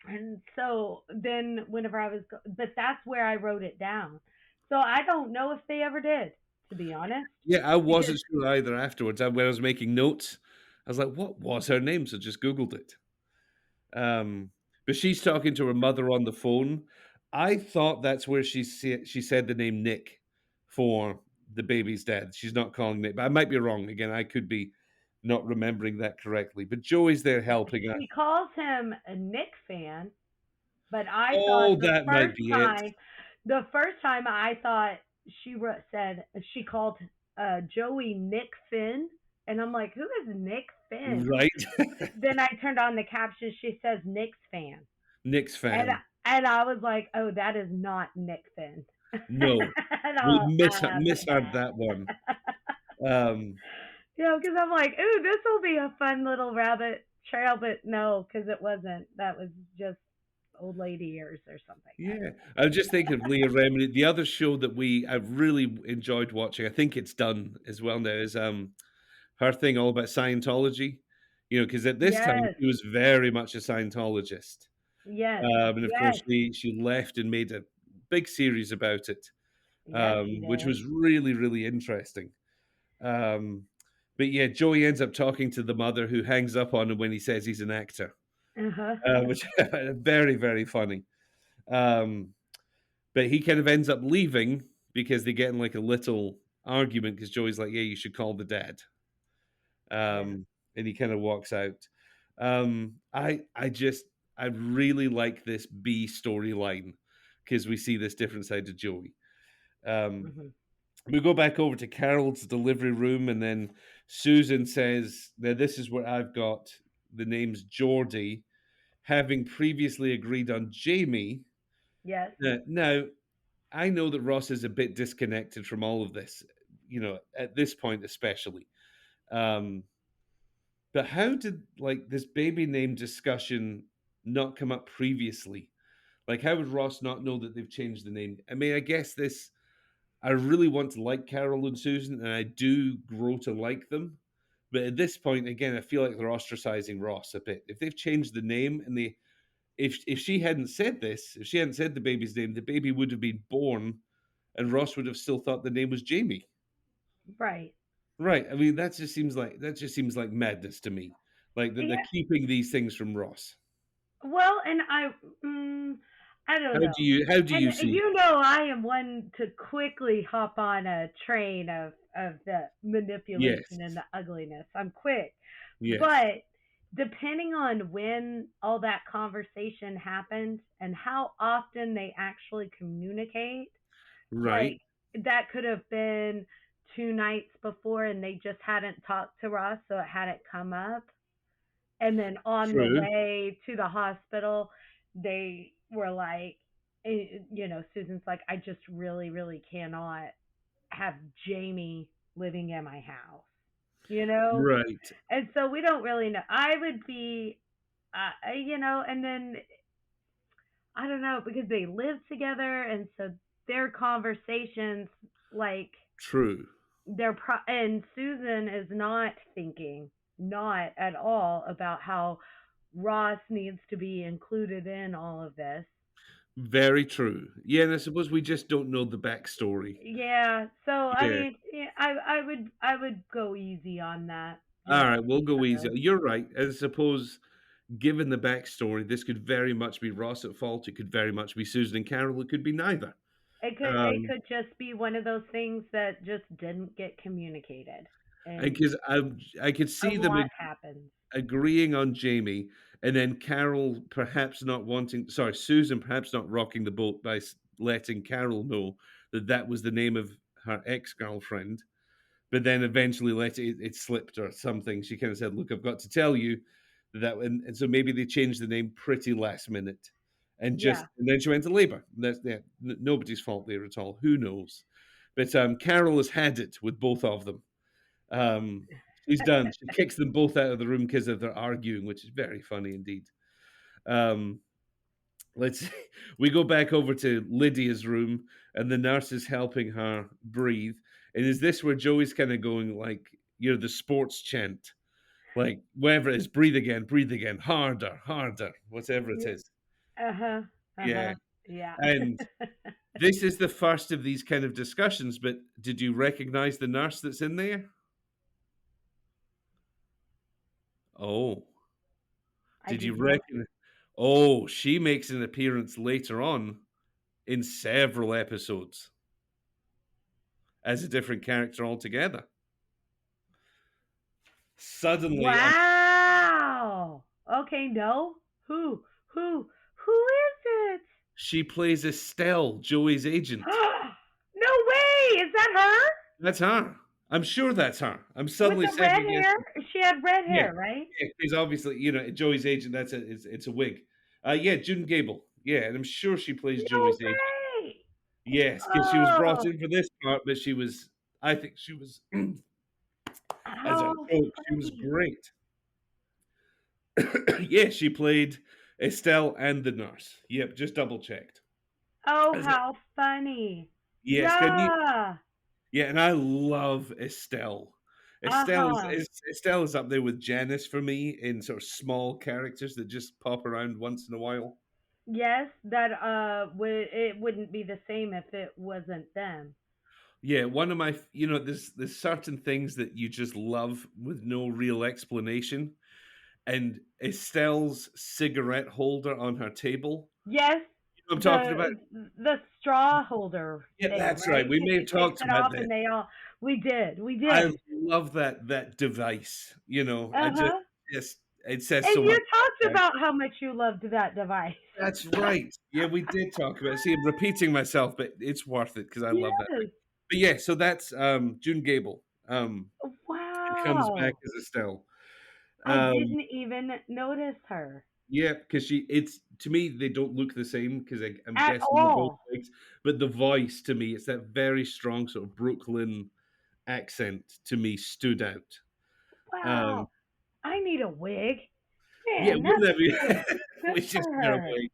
And so then whenever but that's where I wrote it down. So I don't know if they ever did, to be honest, Yeah, I because wasn't sure either afterwards. When I was making notes, I was like, "What was her name?" So just Googled it. Um, but she's talking to her mother on the phone. I thought that's where she said the name Nick for the baby's dad. She's not calling Nick, but I might be wrong. Again, I could be not remembering that correctly. But Joey's there helping her. she calls him a Nick fan, but I thought Oh, that might be it. the first time I thought said she called Joey Nick Finn, and I'm like, who is Nick Finn? Right. Then I turned on the caption. She says Nick's fan, Nick's and fan. and I was like, oh, that is not Nick Finn No, at we all. misheard that one. Um, Because I'm like, ooh, this will be a fun little rabbit trail, but no, because it wasn't. That was just old lady ears or something. I yeah, don't know. I was just thinking of Leah Remini. The other show that I've really enjoyed watching, I think it's done as well now, is her thing all about Scientology. Because at this time Yes, she was very much a Scientologist, yes, and of course yes, she left and made a big series about it, yes, she which did. was really really interesting. Um, but yeah, Joey ends up talking to the mother who hangs up on him when he says he's an actor, Uh-huh. which very very funny. Um, but he kind of ends up leaving because they get in like a little argument because Joey's like, "Yeah, you should call the dad," Yeah. and he kind of walks out. I really like this B storyline because we see this different side of Joey. Um, Hmm. We go back over to Carol's delivery room, and then Susan says, "Now this is where I've got the name's Geordie, having previously agreed on Jamie." Yes. Now, I know that Ross is a bit disconnected from all of this, at this point especially. Um, but how did like this baby name discussion not come up previously? Like, how would Ross not know that they've changed the name? I mean, I guess this. I really want to like Carol and Susan, and I do grow to like them. But at this point, again, I feel like they're ostracizing Ross a bit. If they've changed the name, and if she hadn't said this, if she hadn't said the baby's name, the baby would have been born, and Ross would have still thought the name was Jamie. Right. Right. I mean, that just seems like madness to me. Like that they're Yeah. keeping these things from Ross. Well, and I don't know. How do And you see it? I am one to quickly hop on a train of the Yes. manipulation and the ugliness. I'm quick. Yes. But depending on when all that conversation happened and how often they actually communicate, like Right. that could have been 2 nights before and they just hadn't talked to Ross, so it hadn't come up. And then on the True. way to the hospital, they were like, Susan's like, I just really, really cannot have Jamie living in my house, you know? Right. And so we don't really know. I would be, and then I don't know because they live together. And so their conversations, like, True. and Susan is not thinking, not at all, about how Ross needs to be included in all of this. Very true. Yeah, and I suppose we just don't know the backstory. Yeah, so I Yeah. mean, yeah, I would go easy on that. All Just right, we'll go easy. because You're right. I suppose, given the backstory, this could very much be Ross at fault. It could very much be Susan and Carol. It could be neither. it Um, could just be one of those things that just didn't get communicated, and because I could a see them lot happens. agreeing on Jamie, and then Carol perhaps not wanting, sorry, Susan perhaps not rocking the boat by letting Carol know that that was the name of her ex girlfriend, but then eventually let it slipped or something. She kind of said, "Look, I've got to tell you that," and so maybe they changed the name pretty last minute, Yeah. and then she went to labor. That's yeah, nobody's fault there at all. Who knows? But Carol has had it with both of them. Um, she's done. She kicks them both out of the room because of their arguing, which is very funny indeed. Um, let's see. We go back over to Lydia's room, and the nurse is helping her breathe. And is this where Joey's kind of going like, the sports chant, like whatever it is, breathe again, harder, harder, whatever it Yeah. is. Uh-huh. Yeah. Uh-huh. Yeah. And this is the first of these kind of discussions. But did you recognize the nurse that's in there? Oh, I did you did not. reckon? Oh, she makes an appearance later on in several episodes as a different character altogether. Suddenly, Wow. Okay, no. Who is it? she plays Estelle, Joey's agent. No way! Is that her? That's her. I'm sure that's her. I'm With suddenly the red second hair? guessing. She had red Yeah, hair, right? yeah, because obviously, Joey's agent. It's a wig. Yeah, June Gable. Yeah, and I'm sure she plays No Joey's agent. way! Yes, because she was brought Oh, in for this part, but I think she was, as a how joke, she was funny. great. Yeah, she played Estelle and the nurse. Yep, just double checked. Oh, As a, how funny. yes, can you? Yeah. Yeah, and I love Estelle. Uh-huh. Estelle is up there with Janice for me in sort of small characters that just pop around once in a while. Yes, that it wouldn't be the same if it wasn't them. Yeah, one of my, there's certain things that you just love with no real explanation. And Estelle's cigarette holder on her table. Yes, You know what I'm talking about? the straw holder Yeah, thing, that's right. right? We Because may have she takes talked it about off this. and they all we I did. love that device. Uh-huh. Just it says And so you much. talked Yeah. about how much you loved that device. That's right. Yeah, we did talk about it. See, I'm repeating myself, but it's worth it because I love that Yes. thing. But yeah, so that's June Gable. She comes back Wow. as Estelle. I Um, didn't even notice her yeah, because it's to me they don't look the same because I'm at guessing they're both all. wigs, but the voice to me, it's that very strong sort of Brooklyn accent to me stood out. Um, Wow. I need a wig. yeah, Man, wouldn't that's that be? cool. Good We for just get a her. wig.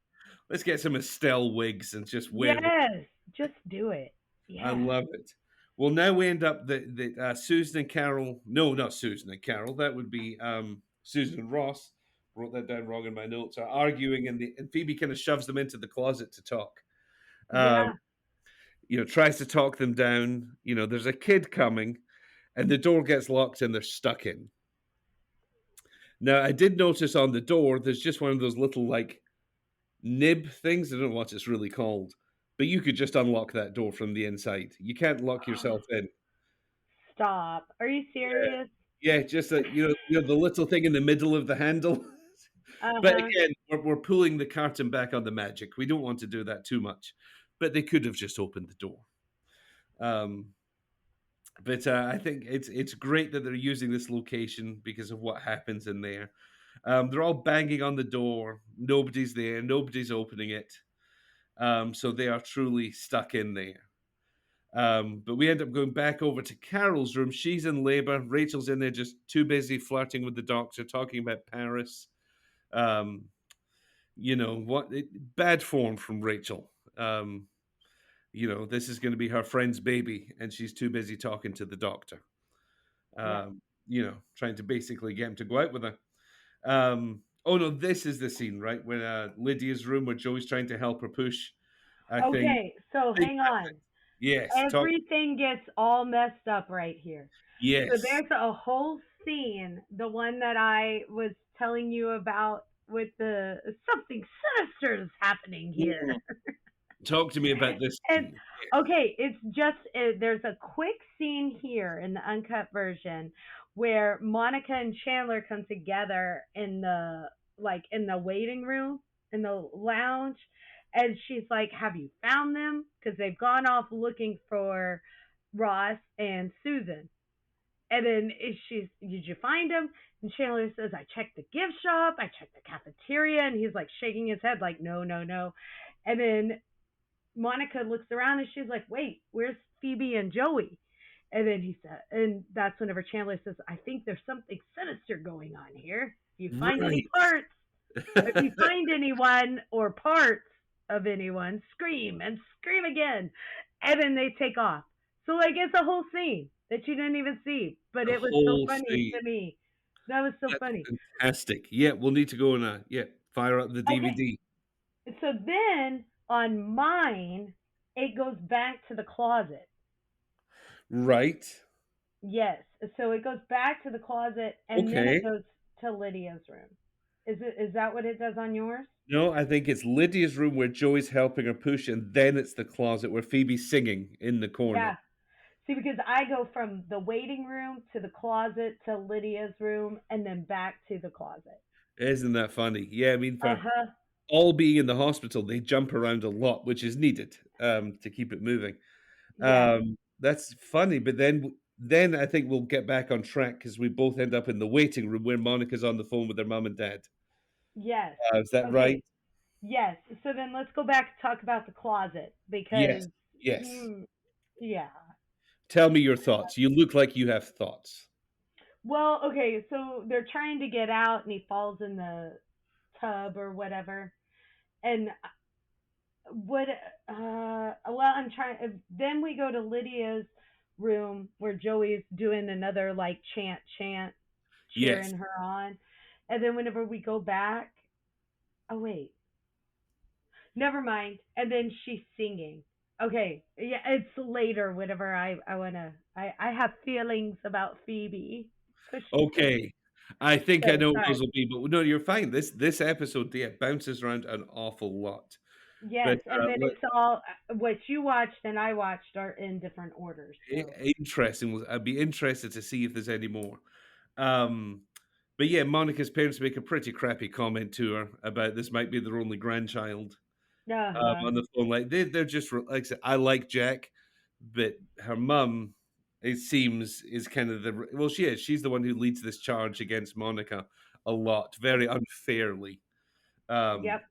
Let's get some Estelle wigs and just wear them. Yes. Just do it. I Yes. love it. Well, now we end up that Susan and Carol. No, not Susan and Carol. That would be Susan and Ross. Wrote that down wrong in my notes. Are arguing, and Phoebe kind of shoves them into the closet to talk. Um, Yeah. tries to talk them down. There's a kid coming, and the door gets locked, and they're stuck in. Now, I did notice on the door, there's just one of those little like nib things. I don't know what it's really called, but you could just unlock that door from the inside. You can't lock yourself in. Stop. Are you Yeah. serious? Yeah, just that the little thing in the middle of the handle. But Uh-huh. again, we're pulling the curtain back on the magic. We don't want to do that too much, but they could have just opened the door. Um, but I think it's great that they're using this location because of what happens in there. They're all banging on the door. Nobody's there. Nobody's opening it. So they are truly stuck in there. But we end up going back over to Carol's room. She's in labor. Rachel's in there just too busy flirting with the doctor, talking about Paris. Um, bad form from Rachel. This is going to be her friend's baby, and she's too busy talking to the doctor. Yeah. Trying to basically get him to go out with her. Oh no, this is the scene, right? When Lydia's room where Joey's trying to help her push. I think Okay, so big hang graphics. on. Yes, talk. Everything gets all messed up right here. So Yes. there's a whole scene, the one that I was telling you about with the something sinister is happening here. Mm. Talk to me about this And scene. okay, it's just there's a quick scene here in the uncut version where Monica and Chandler come together in the in the waiting room in the lounge, and she's like, "Have you found them?" Because they've gone off looking for Ross and Susan. And then she's, "Did you find him?" And Chandler says, "I checked the gift shop, I checked the cafeteria," and he's like shaking his head like, "No, no, no." And then Monica looks around and she's like, "Wait, where's Phoebe and Joey?" And then he said, and that's whenever Chandler says, "I think there's something sinister going on here. If you find any Right. parts, if you find anyone or parts of anyone, scream and scream again." And then they take off. So like it's a whole scene that you didn't even see, but The it was so whole funny scene. to me. That was so That's funny. fantastic. Yeah, we'll need to go and fire up the Okay, DVD. so then on mine, it goes back to the closet. Right. Yes. So it goes back to the closet and then it Okay. goes to Lydia's room. Is that what it does on yours? No, I think it's Lydia's room where Joey's helping her push, and then it's the closet where Phoebe's singing in the corner. Yeah. See, because I go from the waiting room to the closet to Lydia's room and then back to the closet. Isn't that funny? Yeah, I mean, for Uh-huh. all being in the hospital, they jump around a lot, which is needed to keep it moving. Yes. That's funny, but then I think we'll get back on track because we both end up in the waiting room where Monica's on the phone with her mom and dad. Yes. Is that right? Okay. Yes. So then let's go back and talk about the closet Yes. because Yes. hmm, yeah. Tell me your thoughts. You look like you have thoughts. Well, okay, so they're trying to get out and he falls in the tub or whatever. And what well, I'm trying then we go to Lydia's room where Joey's doing another like chant cheering Yes. her on. And then whenever we go back, oh wait, never mind. And then she's singing. Okay, yeah, it's later. Whenever I wanna, I have feelings about Phoebe. So Okay. I think I okay, know what sorry. those will be, but no, you're fine. This episode, yeah, bounces around an awful lot. Yes, But and then it's all what you watched and I watched are in different orders. So interesting. I'd be interested to see if there's any more. Um, but yeah, Monica's parents make a pretty crappy comment to her about this might be their only grandchild uh huh. on the phone. Like they're just like I said, I like Jack. but her mum, it seems, is kind of the well, she is. She's the one who leads this charge against Monica a lot, very unfairly. Um, Yep.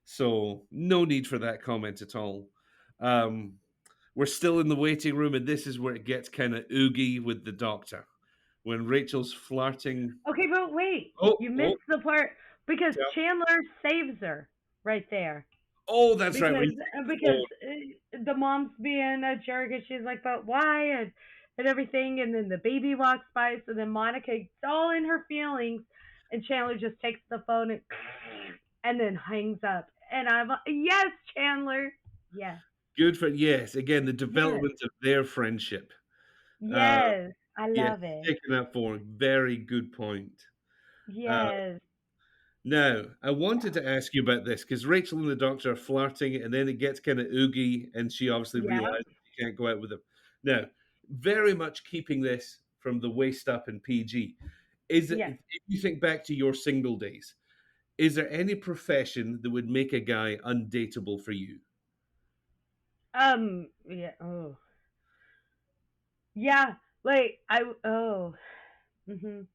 so no need for that comment at all. Um, we're still in the waiting room, and this is where it gets kind of oogie with the doctor when Rachel's flirting. Okay, but wait, Oh, you oh, missed the part because yeah. Chandler saves her right there. Oh, that's right. When Because he takes the because phone. the mom's being a jerk and she's like, but why and everything, and then the baby walks by, so then Monica gets all in her feelings, and Chandler just takes the phone and then hangs up. And I'm like, yes, Chandler, yes, Good for yes. Again, the yes, development of their friendship. Uh, yes, I yes, love it. taking that forward. Very good point. Uh, Yes, Now, I wanted to ask you about this because Rachel and the doctor are flirting, and then it gets kind of oogy, and she obviously yep, realizes she can't go out with him. Now, very much keeping this from the waist up and PG. Is it, yes. if you think back to your single days, is there any profession that would make a guy undateable for you? Yeah, oh, yeah, like mhm,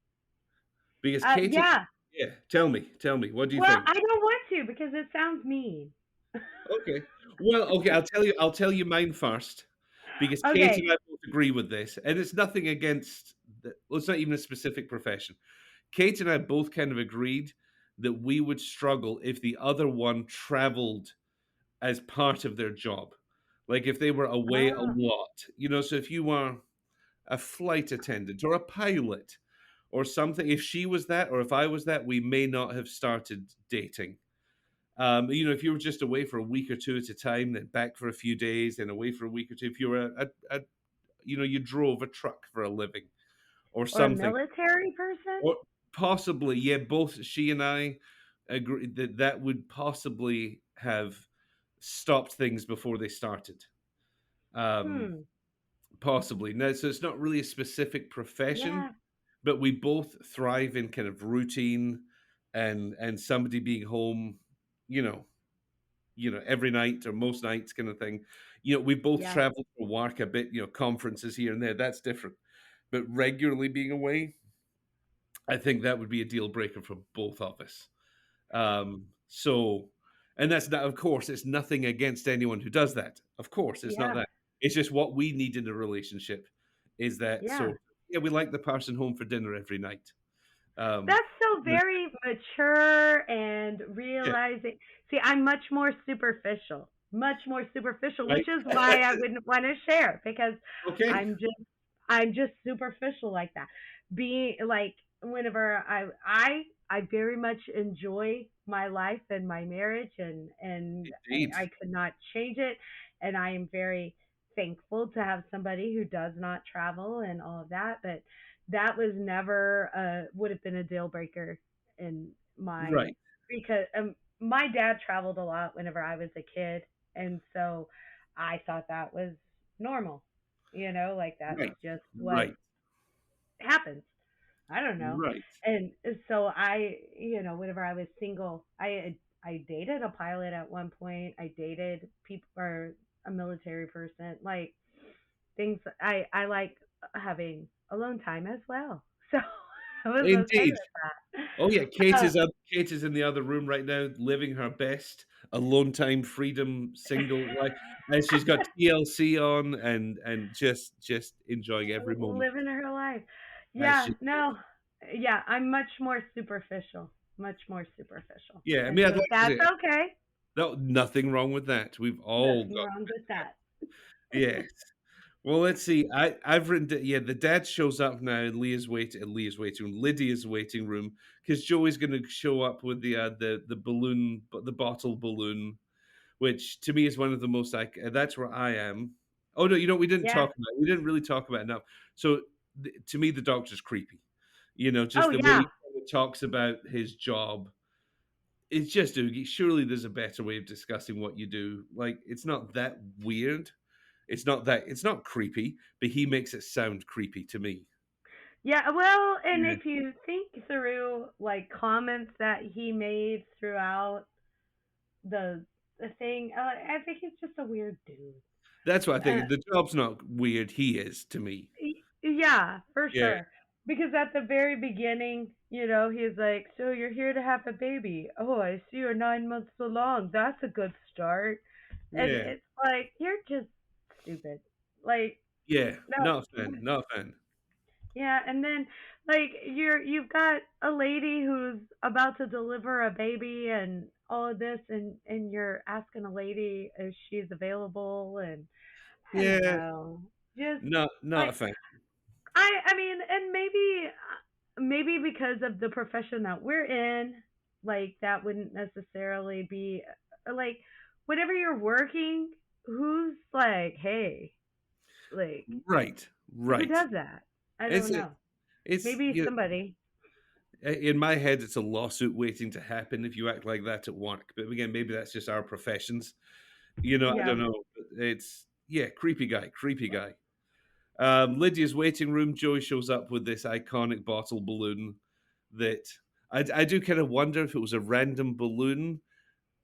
Because Kate, yeah. yeah, tell me, what do you Well, think? I don't want to because it sounds mean. Okay. Well, okay, I'll tell you mine first, because Kate Okay. and I both agree with this, and it's nothing against the well, it's not even a specific profession. Kate and I both kind of agreed that we would struggle if the other one traveled as part of their job. Like if they were away a Oh, lot, so if you were a flight attendant or a pilot or something, if she was that or if I was that, we may not have started dating. If you were just away for a week or two at a time, then back for a few days, then away for a week or two, if you were you drove a truck for a living or or a something, military person? or possibly, yeah, both she and I agree that that would possibly have stopped things before they started. Um, Hmm. Possibly. Now, so it's not really a specific profession, Yeah. but we both thrive in kind of routine and somebody being home, you know, every night or most nights kind of thing. We both Yeah. travel for work a bit, conferences here and there. That's different. But regularly being away, I think that would be a deal breaker for both of us. So, and that's not, of course, it's nothing against anyone who does that. Of course, it's not Yeah. that. It's just what we need in a relationship is that Yeah. sort of, yeah, we like the person home for dinner every night. Um, That's so very mature and yeah, realizing. See, I'm much more superficial, right. which is why I wouldn't want to share because Okay. I'm just, I'm just superficial like that. Being like, whenever I very much enjoy my life and my marriage, and Indeed. I could not change it, and I am very thankful to have somebody who does not travel and all of that, but that was never would have been a deal breaker in my Right. because my dad traveled a lot whenever I was a kid, and so I thought that was normal. Like that's Right. just what Right. happens. I don't know. Right. And so whenever I was single, I dated a pilot at one point. I dated people or a military person. Like things I like having alone time as well. So I was okay Indeed. with Oh yeah, that. Kate is in the other room right now, living her best alone time, freedom, single life, and she's got TLC on and just enjoying every moment Living her life. as Yeah, she. no. Yeah, I'm much more superficial. Much more superficial. Yeah, I And mean, I'd so like to that's say okay. no, nothing wrong with that. We've all Nothing got wrong with that. yes. Well, let's see. I've written yeah. The dad shows up now in Leah's waiting room, Lydia's waiting room, because Joey's going to show up with the balloon, the bottle balloon, which to me is one of the most like that's where I am. Oh no, Yeah. we didn't really talk about it enough. So to me, the doctor's creepy. Oh Just the way yeah. he kind of talks about his job. It's just Oogie. Surely there's a better way of discussing what you do. Like it's not that weird. It's not creepy, but he makes it sound creepy to me. Yeah, well, and Yeah. if you think through like comments that he made throughout the the thing, I think he's just a weird dude. That's what I Uh, think. The job's not weird. He is to me. yeah, for Yeah, sure. Because at the very beginning, he's like, "So you're here to have a baby? Oh, I see you're 9 months along. That's a good start." And yeah, it's like you're just stupid. Like, yeah. no, Not a fan. Not a fan. yeah. And then like you've got a lady who's about to deliver a baby and all of this, and you're asking a lady if she's available, and I don't Yeah, know, just not a like fan. I mean, and maybe because of the profession that we're in, like that wouldn't necessarily be like whenever you're working, who's like, hey, like Right, who right. does that? I It's don't a, know. it's Maybe somebody. in my head, it's a lawsuit waiting to happen if you act like that at work. But again, maybe that's just our professions. I Yeah, don't know. But it's yeah, creepy guy, creepy guy. Lydia's waiting room. Joey shows up with this iconic bottle balloon that I do kind of wonder if it was a random balloon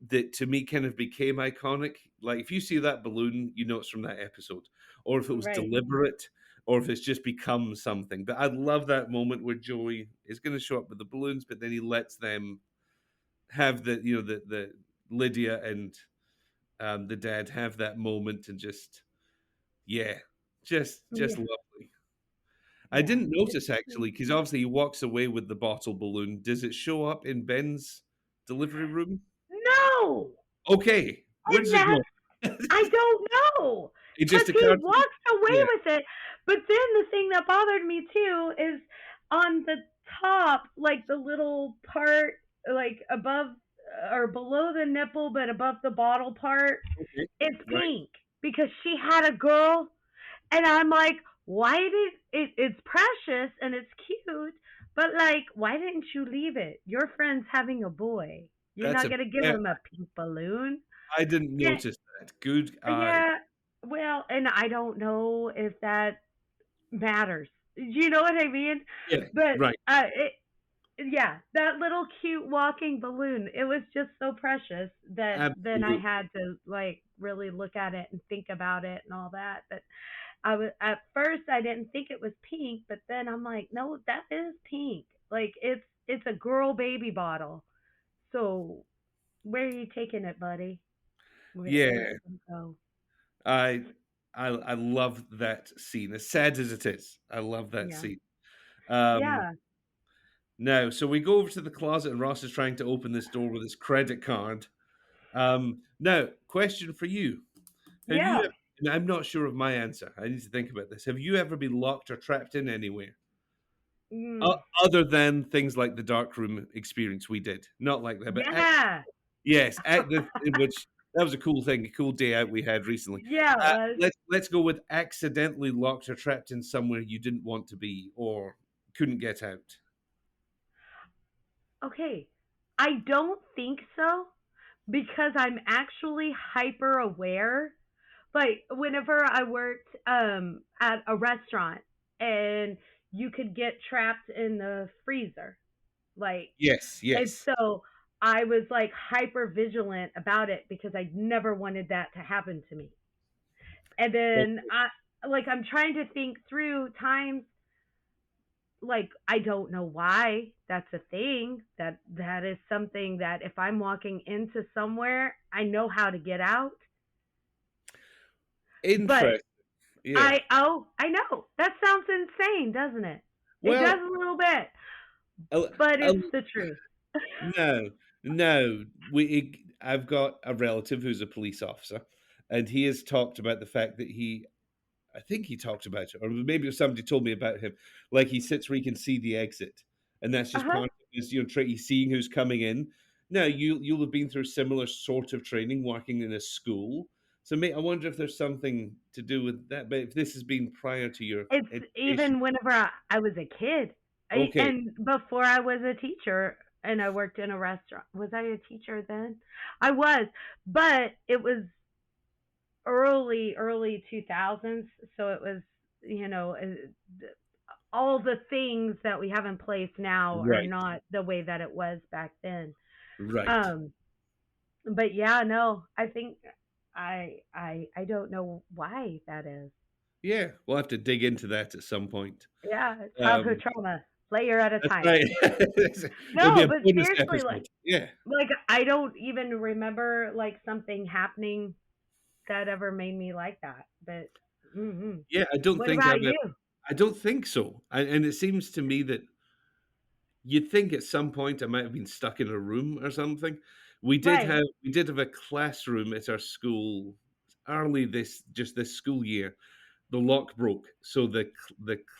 that to me kind of became iconic. Like if you see that balloon, you know it's from that episode, or if it was right. deliberate, or if it's just become something. But I love that moment where Joey is going to show up with the balloons, but then he lets them have the Lydia and the dad have that moment and just yeah, just Yeah, lovely. I yeah. didn't It's notice true. actually because obviously he walks away with the bottle balloon. Does it show up in Ben's delivery room? No, Okay, where and does it that's go? I don't know, It cause just he occurred to me. walks away Yeah. with it. But then the thing that bothered me too is on the top, like the little part, like above or below the nipple, but above the bottle part, Okay. it's Right. pink because she had a girl, and I'm like, why did it? It's precious and it's cute, but like, why didn't you leave it? Your friend's having a boy. You're That's not a gonna give yeah, him a pink balloon. I didn't Yeah, notice that. Good eye. yeah. Well, and I don't know if that matters. You know what I mean? Yeah, But right. yeah, that little cute walking balloon. It was just so precious that then I Absolutely. had to like really look at it and think about it and all that. But I was at first I didn't think it was pink, but then I'm like, no, that is pink. Like it's a girl baby bottle. So where are you taking it, buddy? Where's Yeah, it gonna go? I I love that scene. As sad as it is, I love that Yeah. scene. Um, Yeah. Now, so we go over to the closet, and Ross is trying to open this door with his credit card. Now, question for you: Have you? Yeah. And I'm not sure of my answer. I need to think about this. Have you ever been locked or trapped in anywhere? Mm. Other than things like the dark room experience we did, not like that, but Yeah. yes, active, in which that was a cool thing, a cool day out we had recently. Yeah, it was. Let's go with accidentally locked or trapped in somewhere you didn't want to be or couldn't get out. Okay. I don't think so because I'm actually hyper aware. Like whenever I worked at a restaurant and you could get trapped in the freezer. Like Yes, and yes. so I was like hyper vigilant about it because I never wanted that to happen to me. And then Okay. I'm trying to think through times like I don't know why that's a thing. That is something that if I'm walking into somewhere, I know how to get out. But Interesting. Yeah. I know. That sounds insane, doesn't it? It does Well, a little bit, a but a it's the truth. no, no. I've got a relative who's a police officer, and he has talked about the fact that I think he talked about it, or maybe somebody told me about him. Like he sits where he can see the exit, and that's just Uh-huh. part of his, he's seeing who's coming in. Now you'll have been through similar sort of training, working in a school. So, mate, I wonder if there's something to do with that. But if this has been prior to your It's education, even whenever I was a kid. okay, And before I was a teacher and I worked in a restaurant. Was I a teacher then? I was, but it was early 2000s, so it was, you know, all the things that we have in place now are right, not the way that it was back then. right. Um but yeah, no, I think. I don't know why that is. Yeah, we'll have to dig into that at some point. Yeah, childhood Um, trauma, layer at a that's time. right. It'll be No, a but bonus seriously, episode. Yeah. like I don't even remember like something happening that ever made me like that. But Yeah, what about you? I don't think so, and it seems to me that you'd think at some point I might have been stuck in a room or something. Right. We did have a classroom at our school early this school year. The lock broke, so the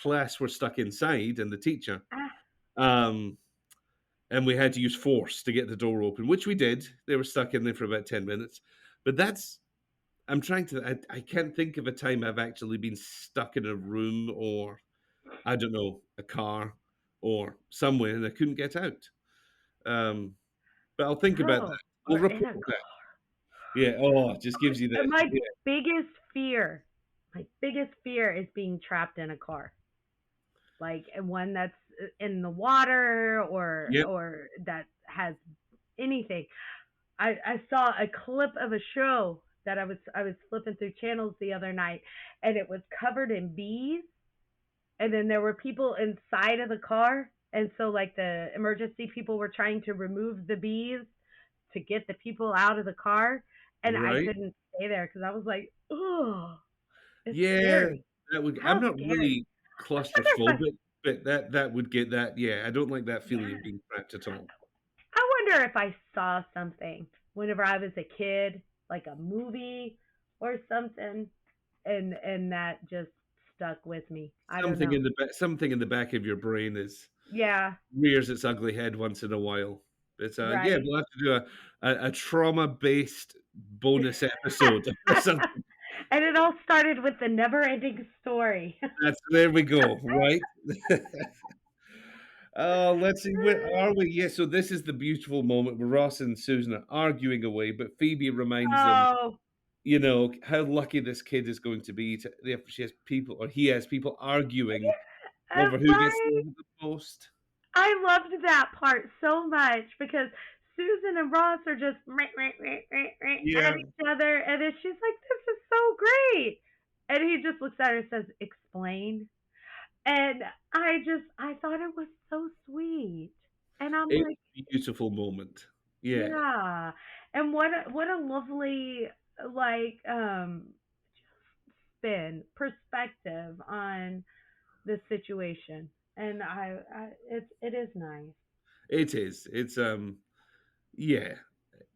class were stuck inside and the teacher, Ah, um, and we had to use force to get the door open, which we did. They were stuck in there for about 10 minutes, but that's I'm trying to I can't think of a time I've actually been stuck in a room or, I don't know, a car or somewhere and I couldn't get out. Um, but I'll think about oh, that. We'll or in report a that. Yeah. Oh, it just gives you and the my yeah. biggest fear, my biggest fear is being trapped in a car. Like one that's in the water Yep. or that has anything. I saw a clip of a show that I was flipping through channels the other night, and it was covered in bees, and then there were people inside of the car, and so like the emergency people were trying to remove the bees to get the people out of the car, and I Right. couldn't stay there because I was like, oh, it's Yeah. scary. That would I'm How not scary. really I wonder if I claustrophobic, but that would get that yeah, I don't like that feeling of yeah. being trapped at all. I wonder if I saw something whenever I was a kid, like a movie or something, and that just stuck with me. I don't know. Something in the back of your brain is Yeah, rears its ugly head once in a while. But, yeah, right. we'll have to do a trauma-based bonus episode or something. And it all started with the never-ending story. That's there we go, right? Oh, let's see, where are we? Yeah, so this is the beautiful moment where Ross and Susan are arguing away, but Phoebe reminds them, Oh, you know, how lucky this kid is going to be to if she has people or he has people arguing over who gets to right. live the most. I loved that part so much because Susan and Ross are just Yeah, at each other, and then she's like, "This is so great," and he just looks at her and says, "Explain." And I thought it was so sweet, and I'm it's like, a beautiful moment. Yeah, yeah, and what a lovely like spin perspective on the situation, and it is nice. it is. It's, yeah.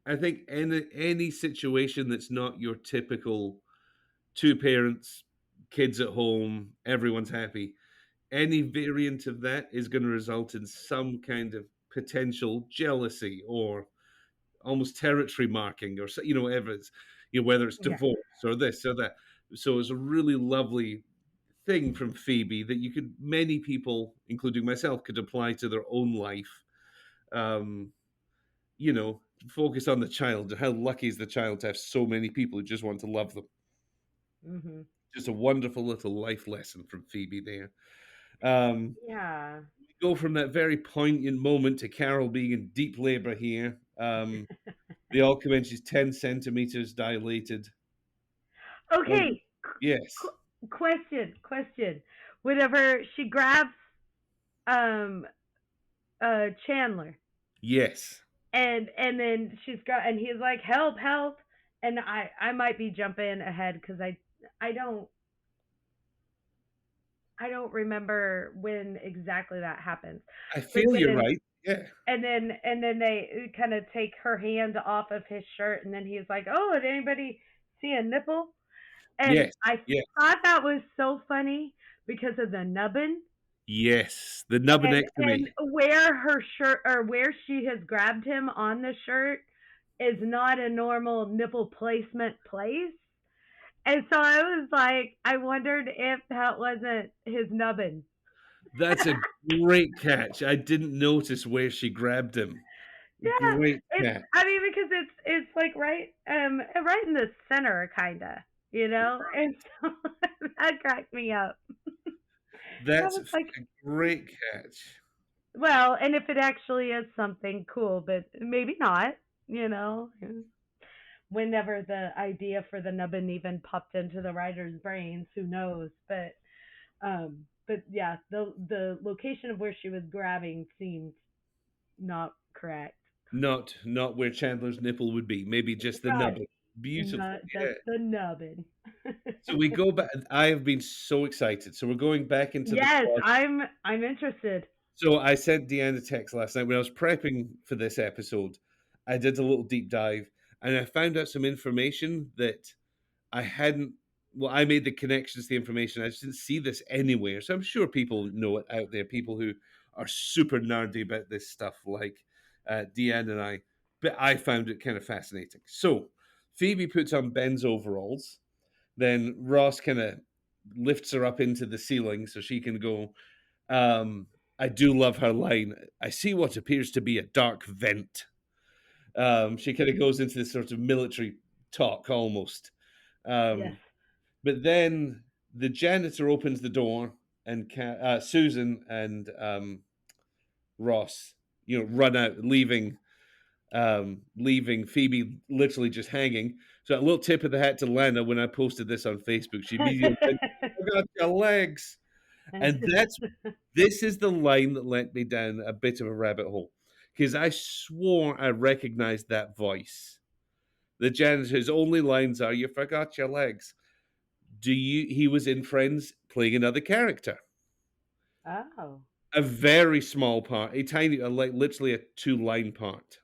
I think any situation that's not your typical 2 parents, kids at home, everyone's happy, any variant of that is gonna result in some kind of potential jealousy or almost territory marking or you know, whatever it's you know, whether it's Yeah. divorce or this or that. So it's a really lovely thing from Phoebe that you could many people, including myself, could apply to their own life. Um, you know, focus on the child. How lucky is the child to have so many people who just want to love them? Mhm. Just a wonderful little life lesson from Phoebe there. Um, Yeah. we go from that very poignant moment to Carol being in deep labor here. They all come in. She's 10 centimeters dilated. Oh, Okay. yes. Question. Whenever she grabs um Chandler Yes. and then she's got and he's like help, and I might be jumping ahead because I don't I don't remember when exactly that happens. I But feel you're then right. Yeah. and then they kind of take her hand off of his shirt, and then he's like, "Oh, did anybody see a nipple?" And Yes. I Yes. thought that was so funny because of the nubbin Yes. The nubbinectomy. and where her shirt or where she has grabbed him on the shirt is not a normal nipple placement place. And so I was like, I wondered if that wasn't his nubbin. That's a great catch. I didn't notice where she grabbed him. Yeah, Great it's catch. I mean because it's like right in the center kinda, you know? And so that cracked me up. I That's was like, a great catch. well, and if it actually is something cool, but maybe not, you know. whenever the idea for the nubbin even popped into the writer's brains, who knows? But yeah, the location of where she was grabbing seemed not correct. Not where Chandler's nipple would be. Maybe just the Right. nubbin. Beautiful. Not just Yeah. the nubbin. So we go back. I have been so excited. So we're going back into the Yes, closet. I'm interested. So I sent Deanne a text last night when I was prepping for this episode. I did a little deep dive and I found out some information that I hadn't. Well, I made the connections to the information. I just didn't see this anywhere. So I'm sure people know it out there. People who are super nerdy about this stuff, like Deanne and I. But I found it kind of fascinating. So Phoebe puts on Ben's overalls. Then Ross kind of lifts her up into the ceiling so she can go. Um, I do love her line. I see what appears to be a dark vent. She kind of goes into this sort of military talk almost. Yes. Um, but then the janitor opens the door, and Susan and Ross, run out, leaving Phoebe literally just hanging. So a little tip of the hat to Lana when I posted this on Facebook. She immediately went, "I got your legs," and this is the line that led me down a bit of a rabbit hole because I swore I recognized that voice. The janitor's only lines are, "You forgot your legs." He was in Friends playing another character. Oh. A very small part, a tiny, like literally a two-line part.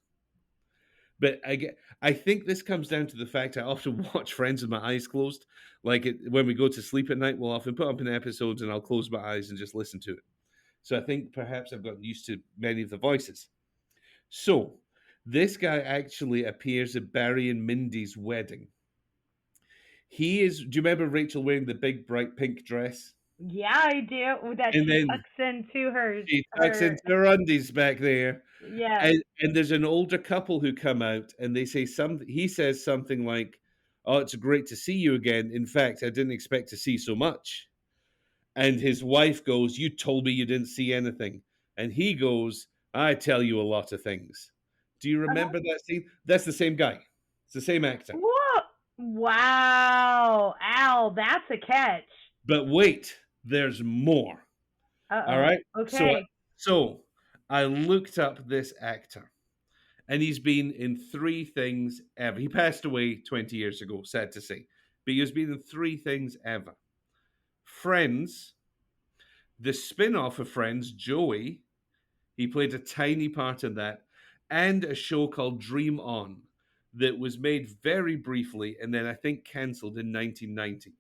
But I think this comes down to the fact I often watch Friends with my eyes closed. When we go to sleep at night, we'll often put up an episode and I'll close my eyes and just listen to it. So I think perhaps I've gotten used to many of the voices. So this guy actually appears at Barry and Mindy's wedding. He is. Do you remember Rachel wearing the big bright pink dress? Yeah, I do. That And she then tucks into she tucks her into her undies back there. yes. And there's an older couple who come out and they say something. He says something like, "Oh, it's great to see you again. In fact, I didn't expect to see so much." And his wife goes, "You told me you didn't see anything." And he goes, "I tell you a lot of things." Do you remember that scene? That's the same guy. It's the same actor. Whoa! Wow! Ow! That's a catch. But wait, there's more. Uh All oh. right. So Okay. so I looked up this actor, and he's been in three things ever. He passed away 20 years ago, sad to say, but he has been in three things ever: Friends, the spin-off of Friends, Joey. He played a tiny part in that, and a show called Dream On that was made very briefly and then I think cancelled in 1990.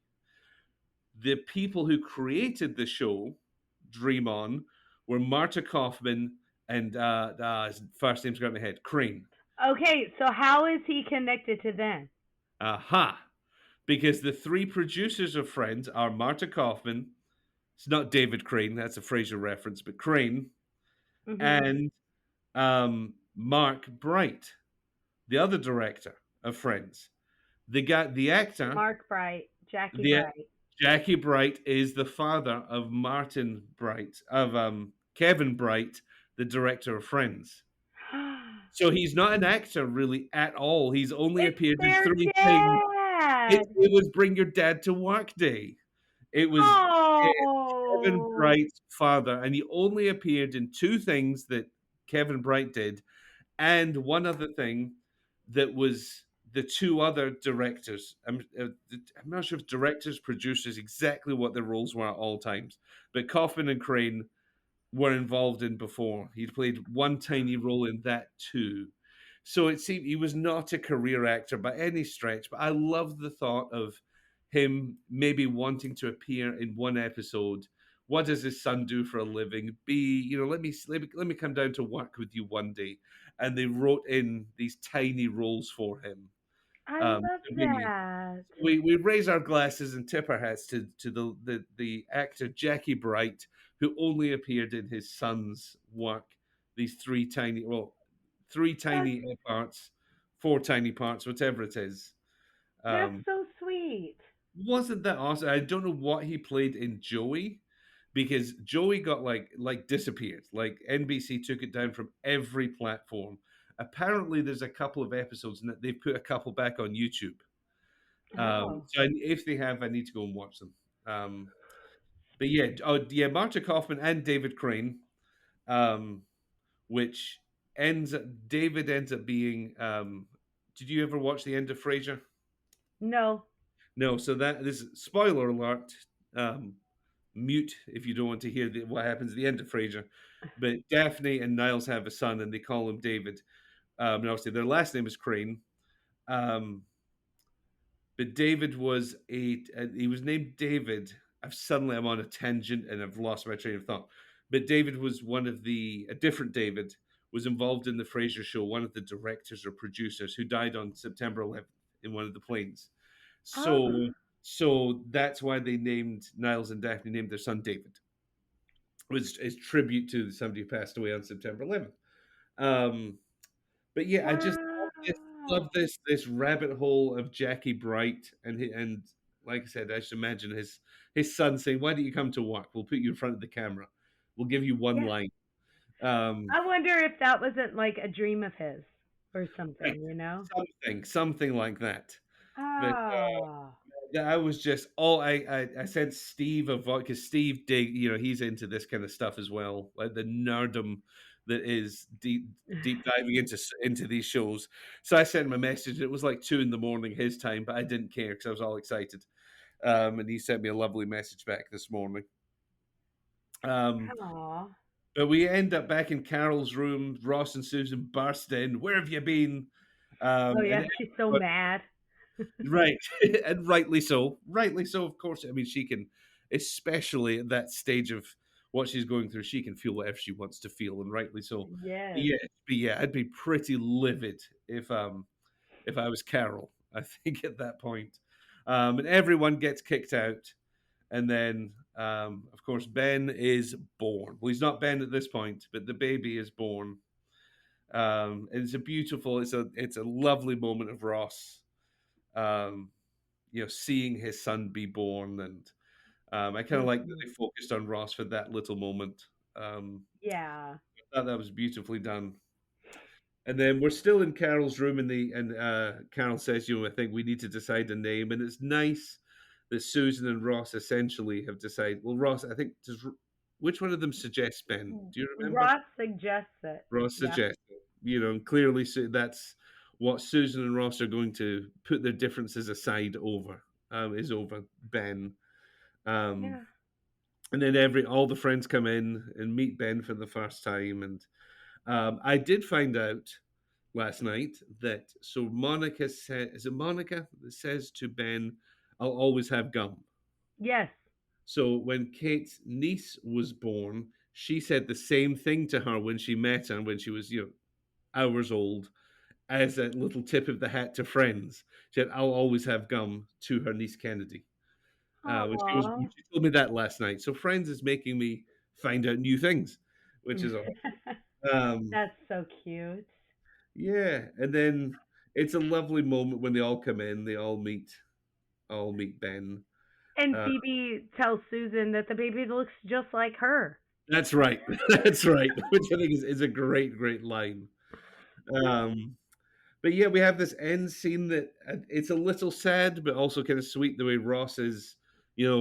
The people who created the show, Dream On, were Marta Kaufman and his first name's got in my head, Crane. Okay, so how is he connected to them? Aha! Because the three producers of Friends are Marta Kaufman, it's not David Crane, that's a Frasier reference, but Crane, Mhm. and Mark Bright, the other director of Friends. The actor, Mark Bright, Jackie the Bright. Jackie Bright is the father of Martin Bright, of Kevin Bright, the director of Friends. So he's not an actor really at all. He's only It's appeared in their three things. It, dad. it was Bring Your Dad to Work Day. It's Kevin Oh. Bright's father, and he only appeared in two things that Kevin Bright did, and one other thing that was the two other directors. I'm not sure if directors, producers, exactly what their roles were at all times, but Kaufman and Crane were involved in before. He'd played one tiny role in that too. So it seemed he was not a career actor by any stretch, but I love the thought of him maybe wanting to appear in one episode. What does his son do for a living? Let me come down to work with you one day. And they wrote in these tiny roles for him. I love Continue. that. We raise our glasses and tip our hats to the actor Jackie Bright, who only appeared in his son's work. These three That's tiny parts, four tiny parts, whatever it is. that's Um, so sweet. wasn't that awesome? I don't know what he played in Joey, because Joey got like disappeared. Like NBC took it down from every platform, Apparently, there's a couple of episodes, and they've put a couple back on YouTube. Oh. If they have, I need to go and watch them. But yeah, oh yeah, Marta Kaufman and David Crane, um, which David ends up being. Did you ever watch the end of Frasier? No. No. So that this spoiler alert. Um, Mute if you don't want to hear what happens at the end of Frasier. But Daphne and Niles have a son, and they call him David. And obviously, their last name is Crane. Um, but David was he was named David. I'm on a tangent and I've lost my train of thought. But David was one of a different David was involved in the Frasier show, one of the directors or producers who died on September 11th in one of the planes. Oh. So that's why they named Niles and Daphne named their son David. It was as tribute to somebody who passed away on September 11th. Um, but yeah, I just love Wow. this rabbit hole of Jackie Bright and like I said, I just imagine his son saying, "Why don't you come to work? We'll put you in front of the camera. We'll give you one Yeah. line." Um, I wonder if that wasn't like a dream of his or right, something, you know? something like that. But Oh. yeah, I was just all I sent Steve a vote because Steve he's into this kind of stuff as well, like the nerdum that is deep diving into these shows. So I sent him a message. It was like 2 in the morning his time, but I didn't care because I was all excited. And he sent me a lovely message back this morning. Um, Aw. but we end up back in Carol's room. Ross and Susan burst in. Where have you been? Oh And yeah, she's so mad. right, and rightly so. Rightly so, of course. I mean, she can, especially at that stage of what she's going through, she can feel whatever she wants to feel, and rightly so. Yes. Yeah, but yeah, I'd be pretty livid if I was Carol. I think at that point, and everyone gets kicked out, and then of course Ben is born. Well, he's not Ben at this point, but the baby is born. And it's a lovely moment of Ross. Um, seeing his son be born, and I kind of like that Mhm. they focused on Ross for that little moment. Um, Yeah. I thought that was beautifully done. And then we're still in Carol's room, and Carol says, "I think we need to decide a name." And it's nice that Susan and Ross essentially have decided. Well, Ross, I think which one of them suggests Ben? Do you remember? Ross suggests it. Ross Yeah. suggests it. And clearly that's what Susan and Ross are going to put their differences aside over. Is over Ben. Um, Yeah. and then all the friends come in and meet Ben for the first time. And I did find out last night that Monica said, is it Monica that says to Ben, "I'll always have gum." Yes. So when Kate's niece was born, she said the same thing to her when she met her when she was hours old, as a little tip of the hat to friends. She said, "I'll always have gum," to her niece Kennedy. Aw. When she told me that last night. So Friends is making me find out new things, which is awesome. Um, That's so cute. yeah, and then it's a lovely moment when they all come in. They all meet Ben. And Uh, Phoebe tells Susan that the baby looks just like her. that's right. That's right. Which I think is a great line. Um, but yeah, we have this end scene that it's a little sad, but also kind of sweet the way Ross is.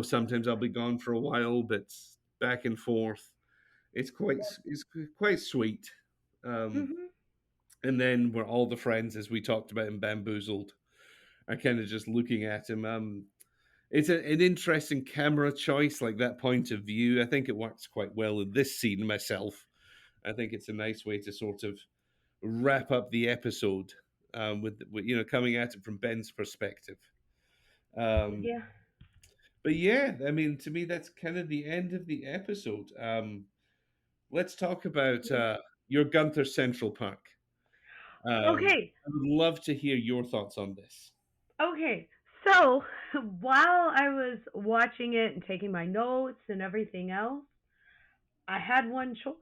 Sometimes I'll be gone for a while, but back and forth. It's quite sweet. Um, Hmm. and then we're all the friends, as we talked about in Bamboozled, are kind of just looking at him. It's an interesting camera choice, like that point of view. I think it works quite well in this scene myself. I think it's a nice way to sort of wrap up the episode with coming at it from Ben's perspective. Um, Yeah. but yeah, I mean, to me, that's kind of the end of the episode. Let's talk about your Gunther Central Park. Okay. I would love to hear your thoughts on this. Okay. So while I was watching it and taking my notes and everything else, I had one choice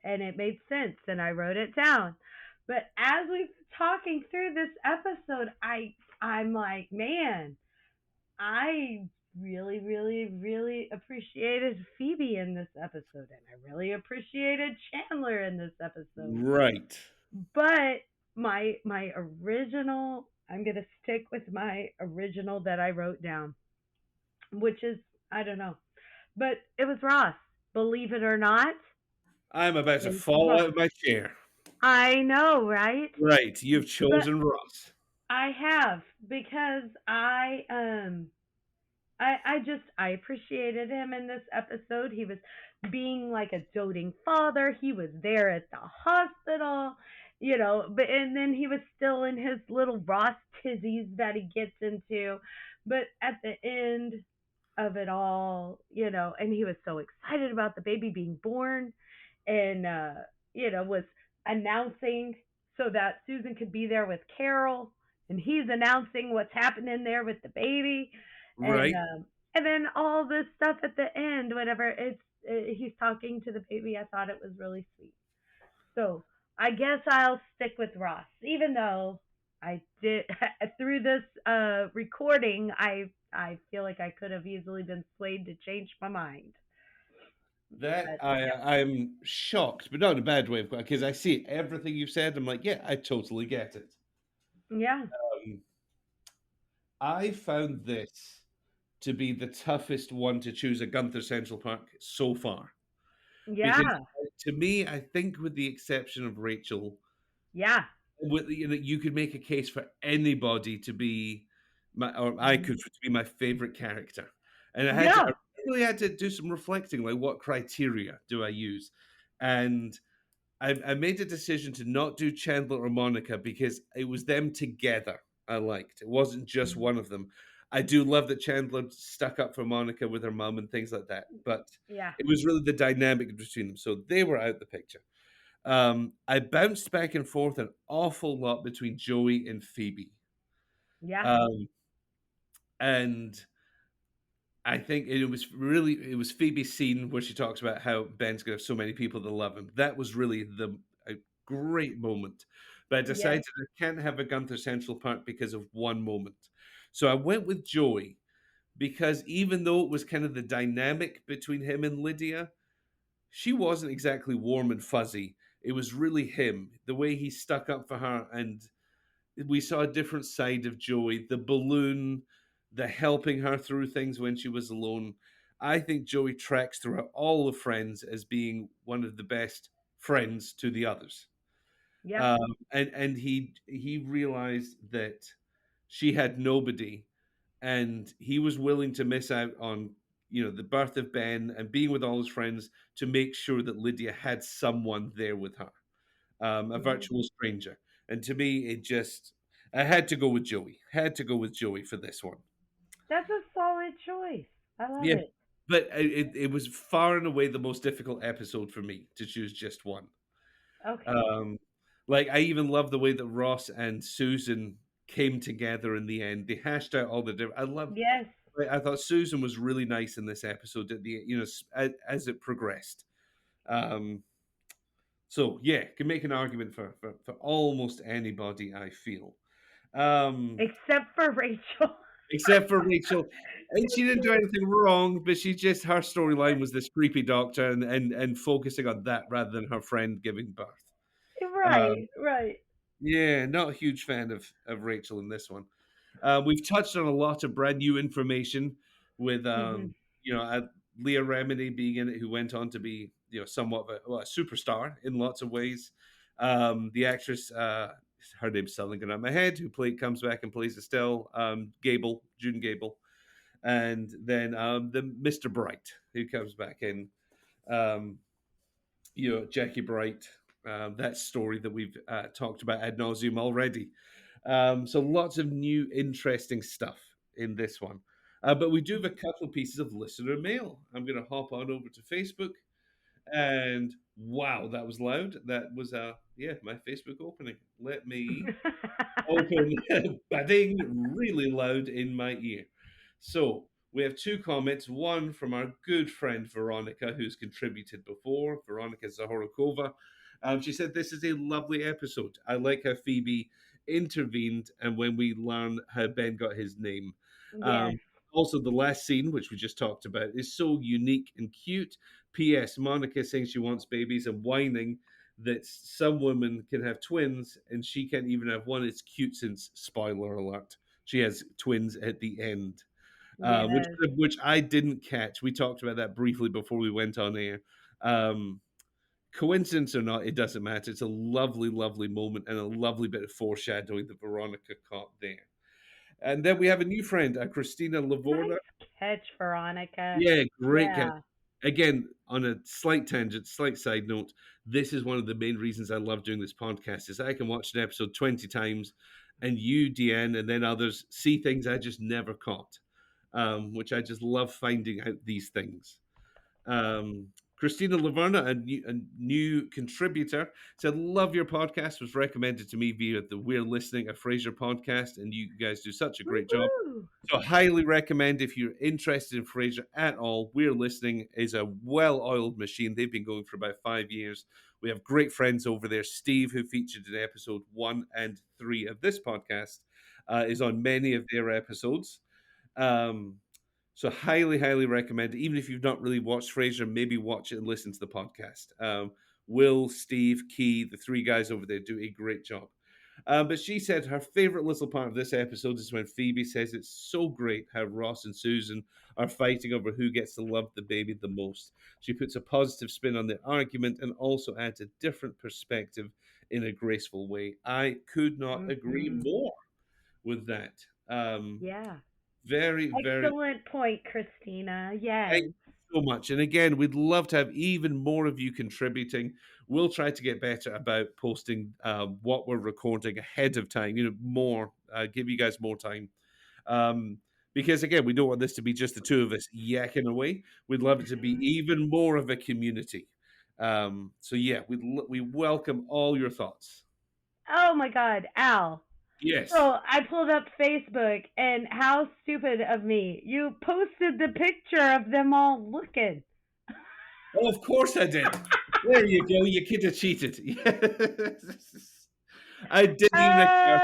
and it made sense and I wrote it down. But as we were talking through this episode, I'm like, man, I really, really, really appreciated Phoebe in this episode, and I really appreciated Chandler in this episode. Right. But my original, I'm gonna stick with my original that I wrote down, which is, I don't know, but it was Ross. Believe it or not, I'm about to it's fall out Ross. of my chair. I know, right? Right, you've But chosen Ross. I have, because I appreciated him in this episode. He was being like a doting father. He was there at the hospital, but and then he was still in his little Ross tizzies that he gets into. But at the end of it all, and he was so excited about the baby being born, and was announcing so that Susan could be there with Carol, and he's announcing what's happening there with the baby, and Right. then all this stuff at the end, whatever, he's talking to the baby. I thought it was really sweet. So I guess I'll stick with Ross, even though I did through this recording. I feel like I could have easily been swayed to change my mind. That But I'm shocked, but not in a bad way, because I see everything you've said. I'm like, yeah, I totally get it. yeah, Um, I found this to be the toughest one to choose at Gunther Central Park so far, because yeah, to me, I think with the exception of Rachel, yeah, you could make a case for anybody to be or I mhm, could to be my favorite character, and I yeah, really had to do some reflecting, like what criteria do I use, and I made a decision to not do Chandler or Monica because it was them together I liked. It wasn't just mhm, one of them. I do love that Chandler stuck up for Monica with her mum and things like that, but yeah, it was really the dynamic between them. So they were out the picture. I bounced back and forth an awful lot between Joey and Phoebe. yeah, Um, and I think it was Phoebe's scene where she talks about how Ben's gonna have so many people that love him. That was really a great moment. But I yes, decided I can't have a Gunther Central Park because of one moment. So I went with Joey because even though it was kind of the dynamic between him and Lydia, she wasn't exactly warm and fuzzy. It was really him, the way he stuck up for her, and we saw a different side of Joey, the balloon, the helping her through things when she was alone. I think Joey tracks throughout all the friends as being one of the best friends to the others. yeah, And he realized that she had nobody, and he was willing to miss out on the birth of Ben and being with all his friends to make sure that Lydia had someone there with her, a mhm. virtual stranger. And to me, I had to go with Joey. Had to go with Joey for this one. That's a solid choice. I love Yeah, it. but it was far and away the most difficult episode for me to choose just one. Okay. Um, like I even love the way that Ross and Susan came together in the end. They hashed out all the different. I love. Yes. I thought Susan was really nice in this episode at the as it progressed. Um, so yeah, can make an argument for almost anybody. I feel. Um, Except for Rachel. except for Rachel. And she didn't do anything wrong, but she just her storyline was this creepy doctor and focusing on that rather than her friend giving birth. Right, right. Yeah, not a huge fan of Rachel in this one. We've touched on a lot of brand new information with Mhm. Leah Remini being in it, who went on to be somewhat of a superstar in lots of ways. The actress, her name's suddenly going out of my head, who comes back and plays Estelle, June Gable, and then the Mr. Bright who comes back in. Um, Jackie Bright, that story that we've talked about ad nauseum already. So lots of new, interesting stuff in this one. But we do have a couple pieces of listener mail. I'm going to hop on over to Facebook, and wow, that was loud. That was my Facebook opening. Let me open batting really loud in my ear. So we have two comments. One from our good friend Veronica, who's contributed before, Veronica Zahorokova. She said, "This is a lovely episode. I like how Phoebe intervened and when we learn how Ben got his name. Yes. Um, also, the last scene, which we just talked about, is so unique and cute. P.S. Monica saying she wants babies and whining that some women can have twins and she can't even have one. It's cute since, spoiler alert, she has twins at the end, which Yes. which I didn't catch. We talked about that briefly before we went on air. Um, Coincidence or not, it doesn't matter. It's a lovely, lovely moment and a lovely bit of foreshadowing that Veronica caught there. And then we have a new friend, Christina Lavorna. Nice catch, Veronica. Yeah, great catch. Yeah. Again, on a slight tangent, slight side note, this is one of the main reasons I love doing this podcast is I can watch an episode 20 times and you, Deanne, and then others see things I just never caught, which I just love finding out these things. Christina Laverna, a new contributor, said, "Love your podcast. Was recommended to me via the We're Listening a Frasier podcast, and you guys do such a great job. Woo-hoo. So, highly recommend if you're interested in Frasier at all. We're Listening is a well-oiled machine. They've been going for about 5 years. We have great friends over there. Steve, who featured in episode 1 and 3 of this podcast, is on many of their episodes. Um, so highly, highly recommend it. Even if you've not really watched Frasier, maybe watch it and listen to the podcast. Will, Steve, Key, the three guys over there do a great job. But she said her favorite little part of this episode is when Phoebe says it's so great how Ross and Susan are fighting over who gets to love the baby the most. She puts a positive spin on the argument and also adds a different perspective in a graceful way. I could not agree Mhm. more with that. Yeah. Very, very Excellent point, Christina. Thank Yes. you so much. And again, we'd love to have even more of you contributing. We'll try to get better about posting what we're recording ahead of time, more, give you guys more time. Um, because again, we don't want this to be just the two of us yakking away. We'd love it to be even more of a community. So yeah, we welcome all your thoughts. Oh my God, Al. Yes. So I pulled up Facebook, and how stupid of me. You posted the picture of them all looking. Oh, of course I did. There you go. You could have cheated. Yes. I didn't even occur.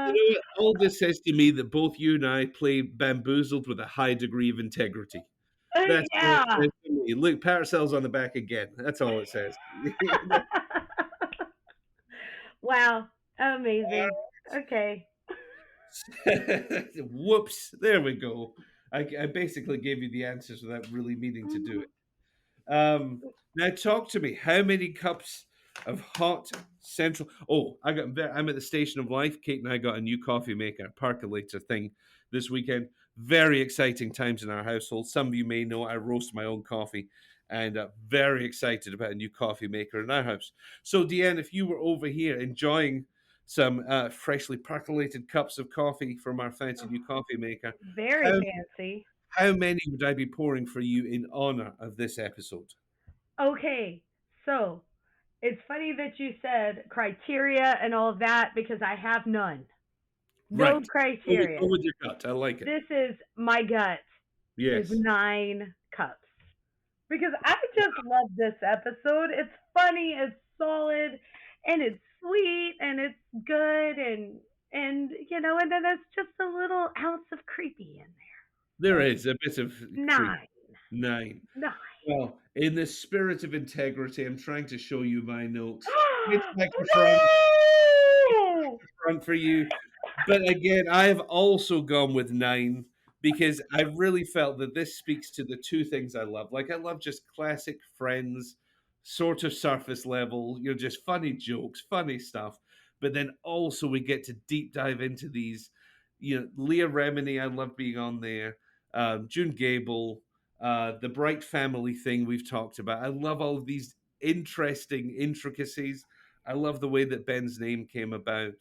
You know what? All this says to me that both you and I play bamboozled with a high degree of integrity. That's all it Yeah. says to me. Look, pat ourselves on the back again. That's all it says. Wow. Amazing. Okay. Whoops. There we go. I basically gave you the answers without really meaning to do Mhm. it. Now talk to me. How many cups of hot central? Oh, I'm at the station of life. Kate and I got a new coffee maker, percolator thing this weekend. Very exciting times in our household. Some of you may know I roast my own coffee, and very excited about a new coffee maker in our house. So, Deanne, if you were over here enjoying some freshly percolated cups of coffee from our fancy new coffee maker, Very how fancy. how many would I be pouring for you in honor of this episode? Okay. So it's funny that you said criteria and all of that because I have none. No Right. Go criteria. with your gut. I like it. This is my gut is Yes. 9 cups. Because I just love this episode. It's funny, it's solid, and it's sweet, and it's good, and then there's just a little ounce of creepy in There there. So is a bit of creep. 9, 9. 9. Well, in the spirit of integrity, I'm trying to show you my notes. It's back to front. No! Front for you. But again, I have also gone with 9 because I really felt that this speaks to the two things I love. Like, I love just classic Friends, sort of surface level, just funny jokes, funny stuff. But then also we get to deep dive into these. Leah Remini, I love being on there. June Gable, the Bright family thing we've talked about. I love all of these interesting intricacies. I love the way that Ben's name came about.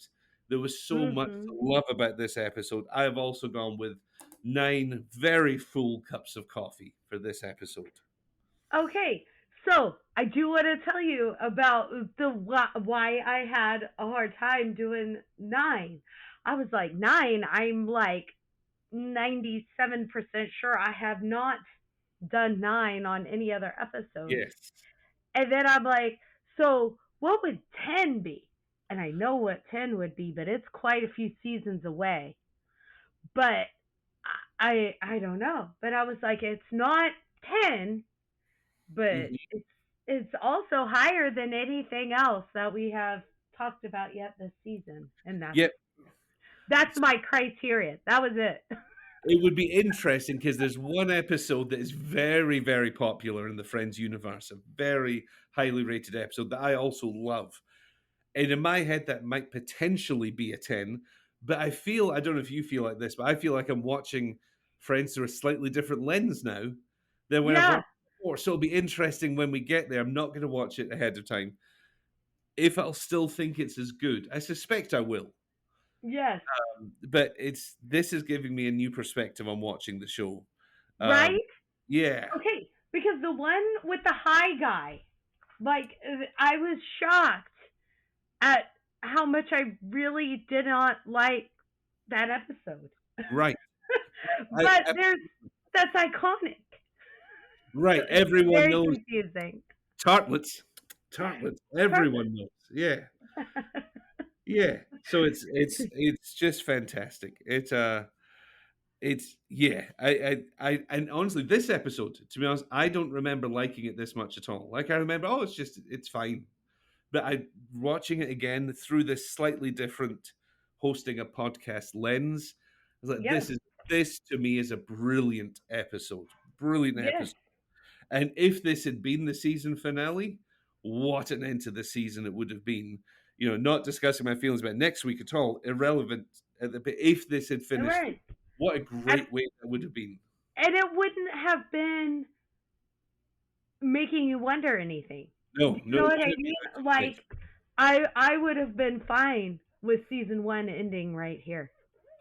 There was so much to Mhm. love about this episode. I have also gone with 9 very full cups of coffee for this episode. Okay, so I do want to tell you about the why I had a hard time doing 9. I was like 9. I'm like 97% sure I have not done 9 on any other episode. Yes, And then I'm like, so what would 10 be? And I know what 10 would be, but it's quite a few seasons away. But I don't know. But I was like, it's not 10, but mhm. it's also higher than anything else that we have talked about yet this season, and Yep. that's my criteria. That was it. It would be interesting because there's one episode that is very, very popular in the Friends universe, a very highly rated episode that I also love. And in my head, that might potentially be a 10. But I don't know if you feel like this, but I feel like I'm watching Friends through a slightly different lens now than when I've Yeah. watched it before. So it'll be interesting when we get there. I'm not going to watch it ahead of time. If I'll still think it's as good, I suspect I will. Yes. But this is giving me a new perspective on watching the show. Um, Right? yeah, Okay. Because the one with the high guy, like, I was shocked at how much I really did not like that episode. right. But I that's iconic. So right. it's Everyone very knows confusing. tartlets. Tartlets. Target. Everyone knows. Yeah. Yeah. So it's just fantastic. It's yeah. And honestly, this episode, to be honest, I don't remember liking it this much at all. Like I remember, oh, it's fine. But I watching it again through this slightly different hosting a podcast lens, I was like, Yes. this to me is a brilliant episode. Brilliant Yes. episode. And if this had been the season finale, what an end to the season it would have been. You know, not discussing my feelings about next week at all, irrelevant. But if this had finished, Right. what a And great way that would have been. it wouldn't have been making you wonder anything. Do No, you know no, what I couldn't be mean? out of place. Like, I would have been fine with season one ending right here.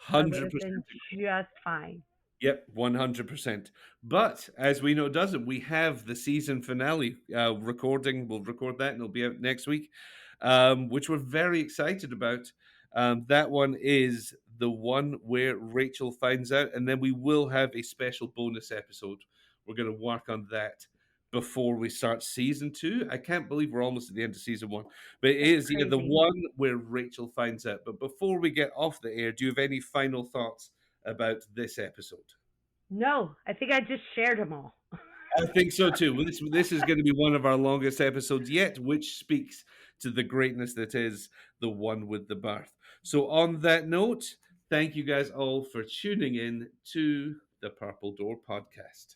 I would have 100%. been just fine. Yep, 100%. But as we know, doesn't we have the season finale recording? We'll record that and it'll be out next week, which we're very excited about. That one is the one where Rachel finds out, and then we will have a special bonus episode. We're going to work on that before we start season two. I can't believe we're almost at the end of season one, but it It's is yeah, the crazy. one where Rachel finds out. But before we get off the air, do you have any final thoughts about this episode? No, I think I just shared them all. I think so too. Well, this is going to be one of our longest episodes yet, which speaks to the greatness that is the one with the birth. So, on that note, thank you guys all for tuning in to the Purple Door podcast.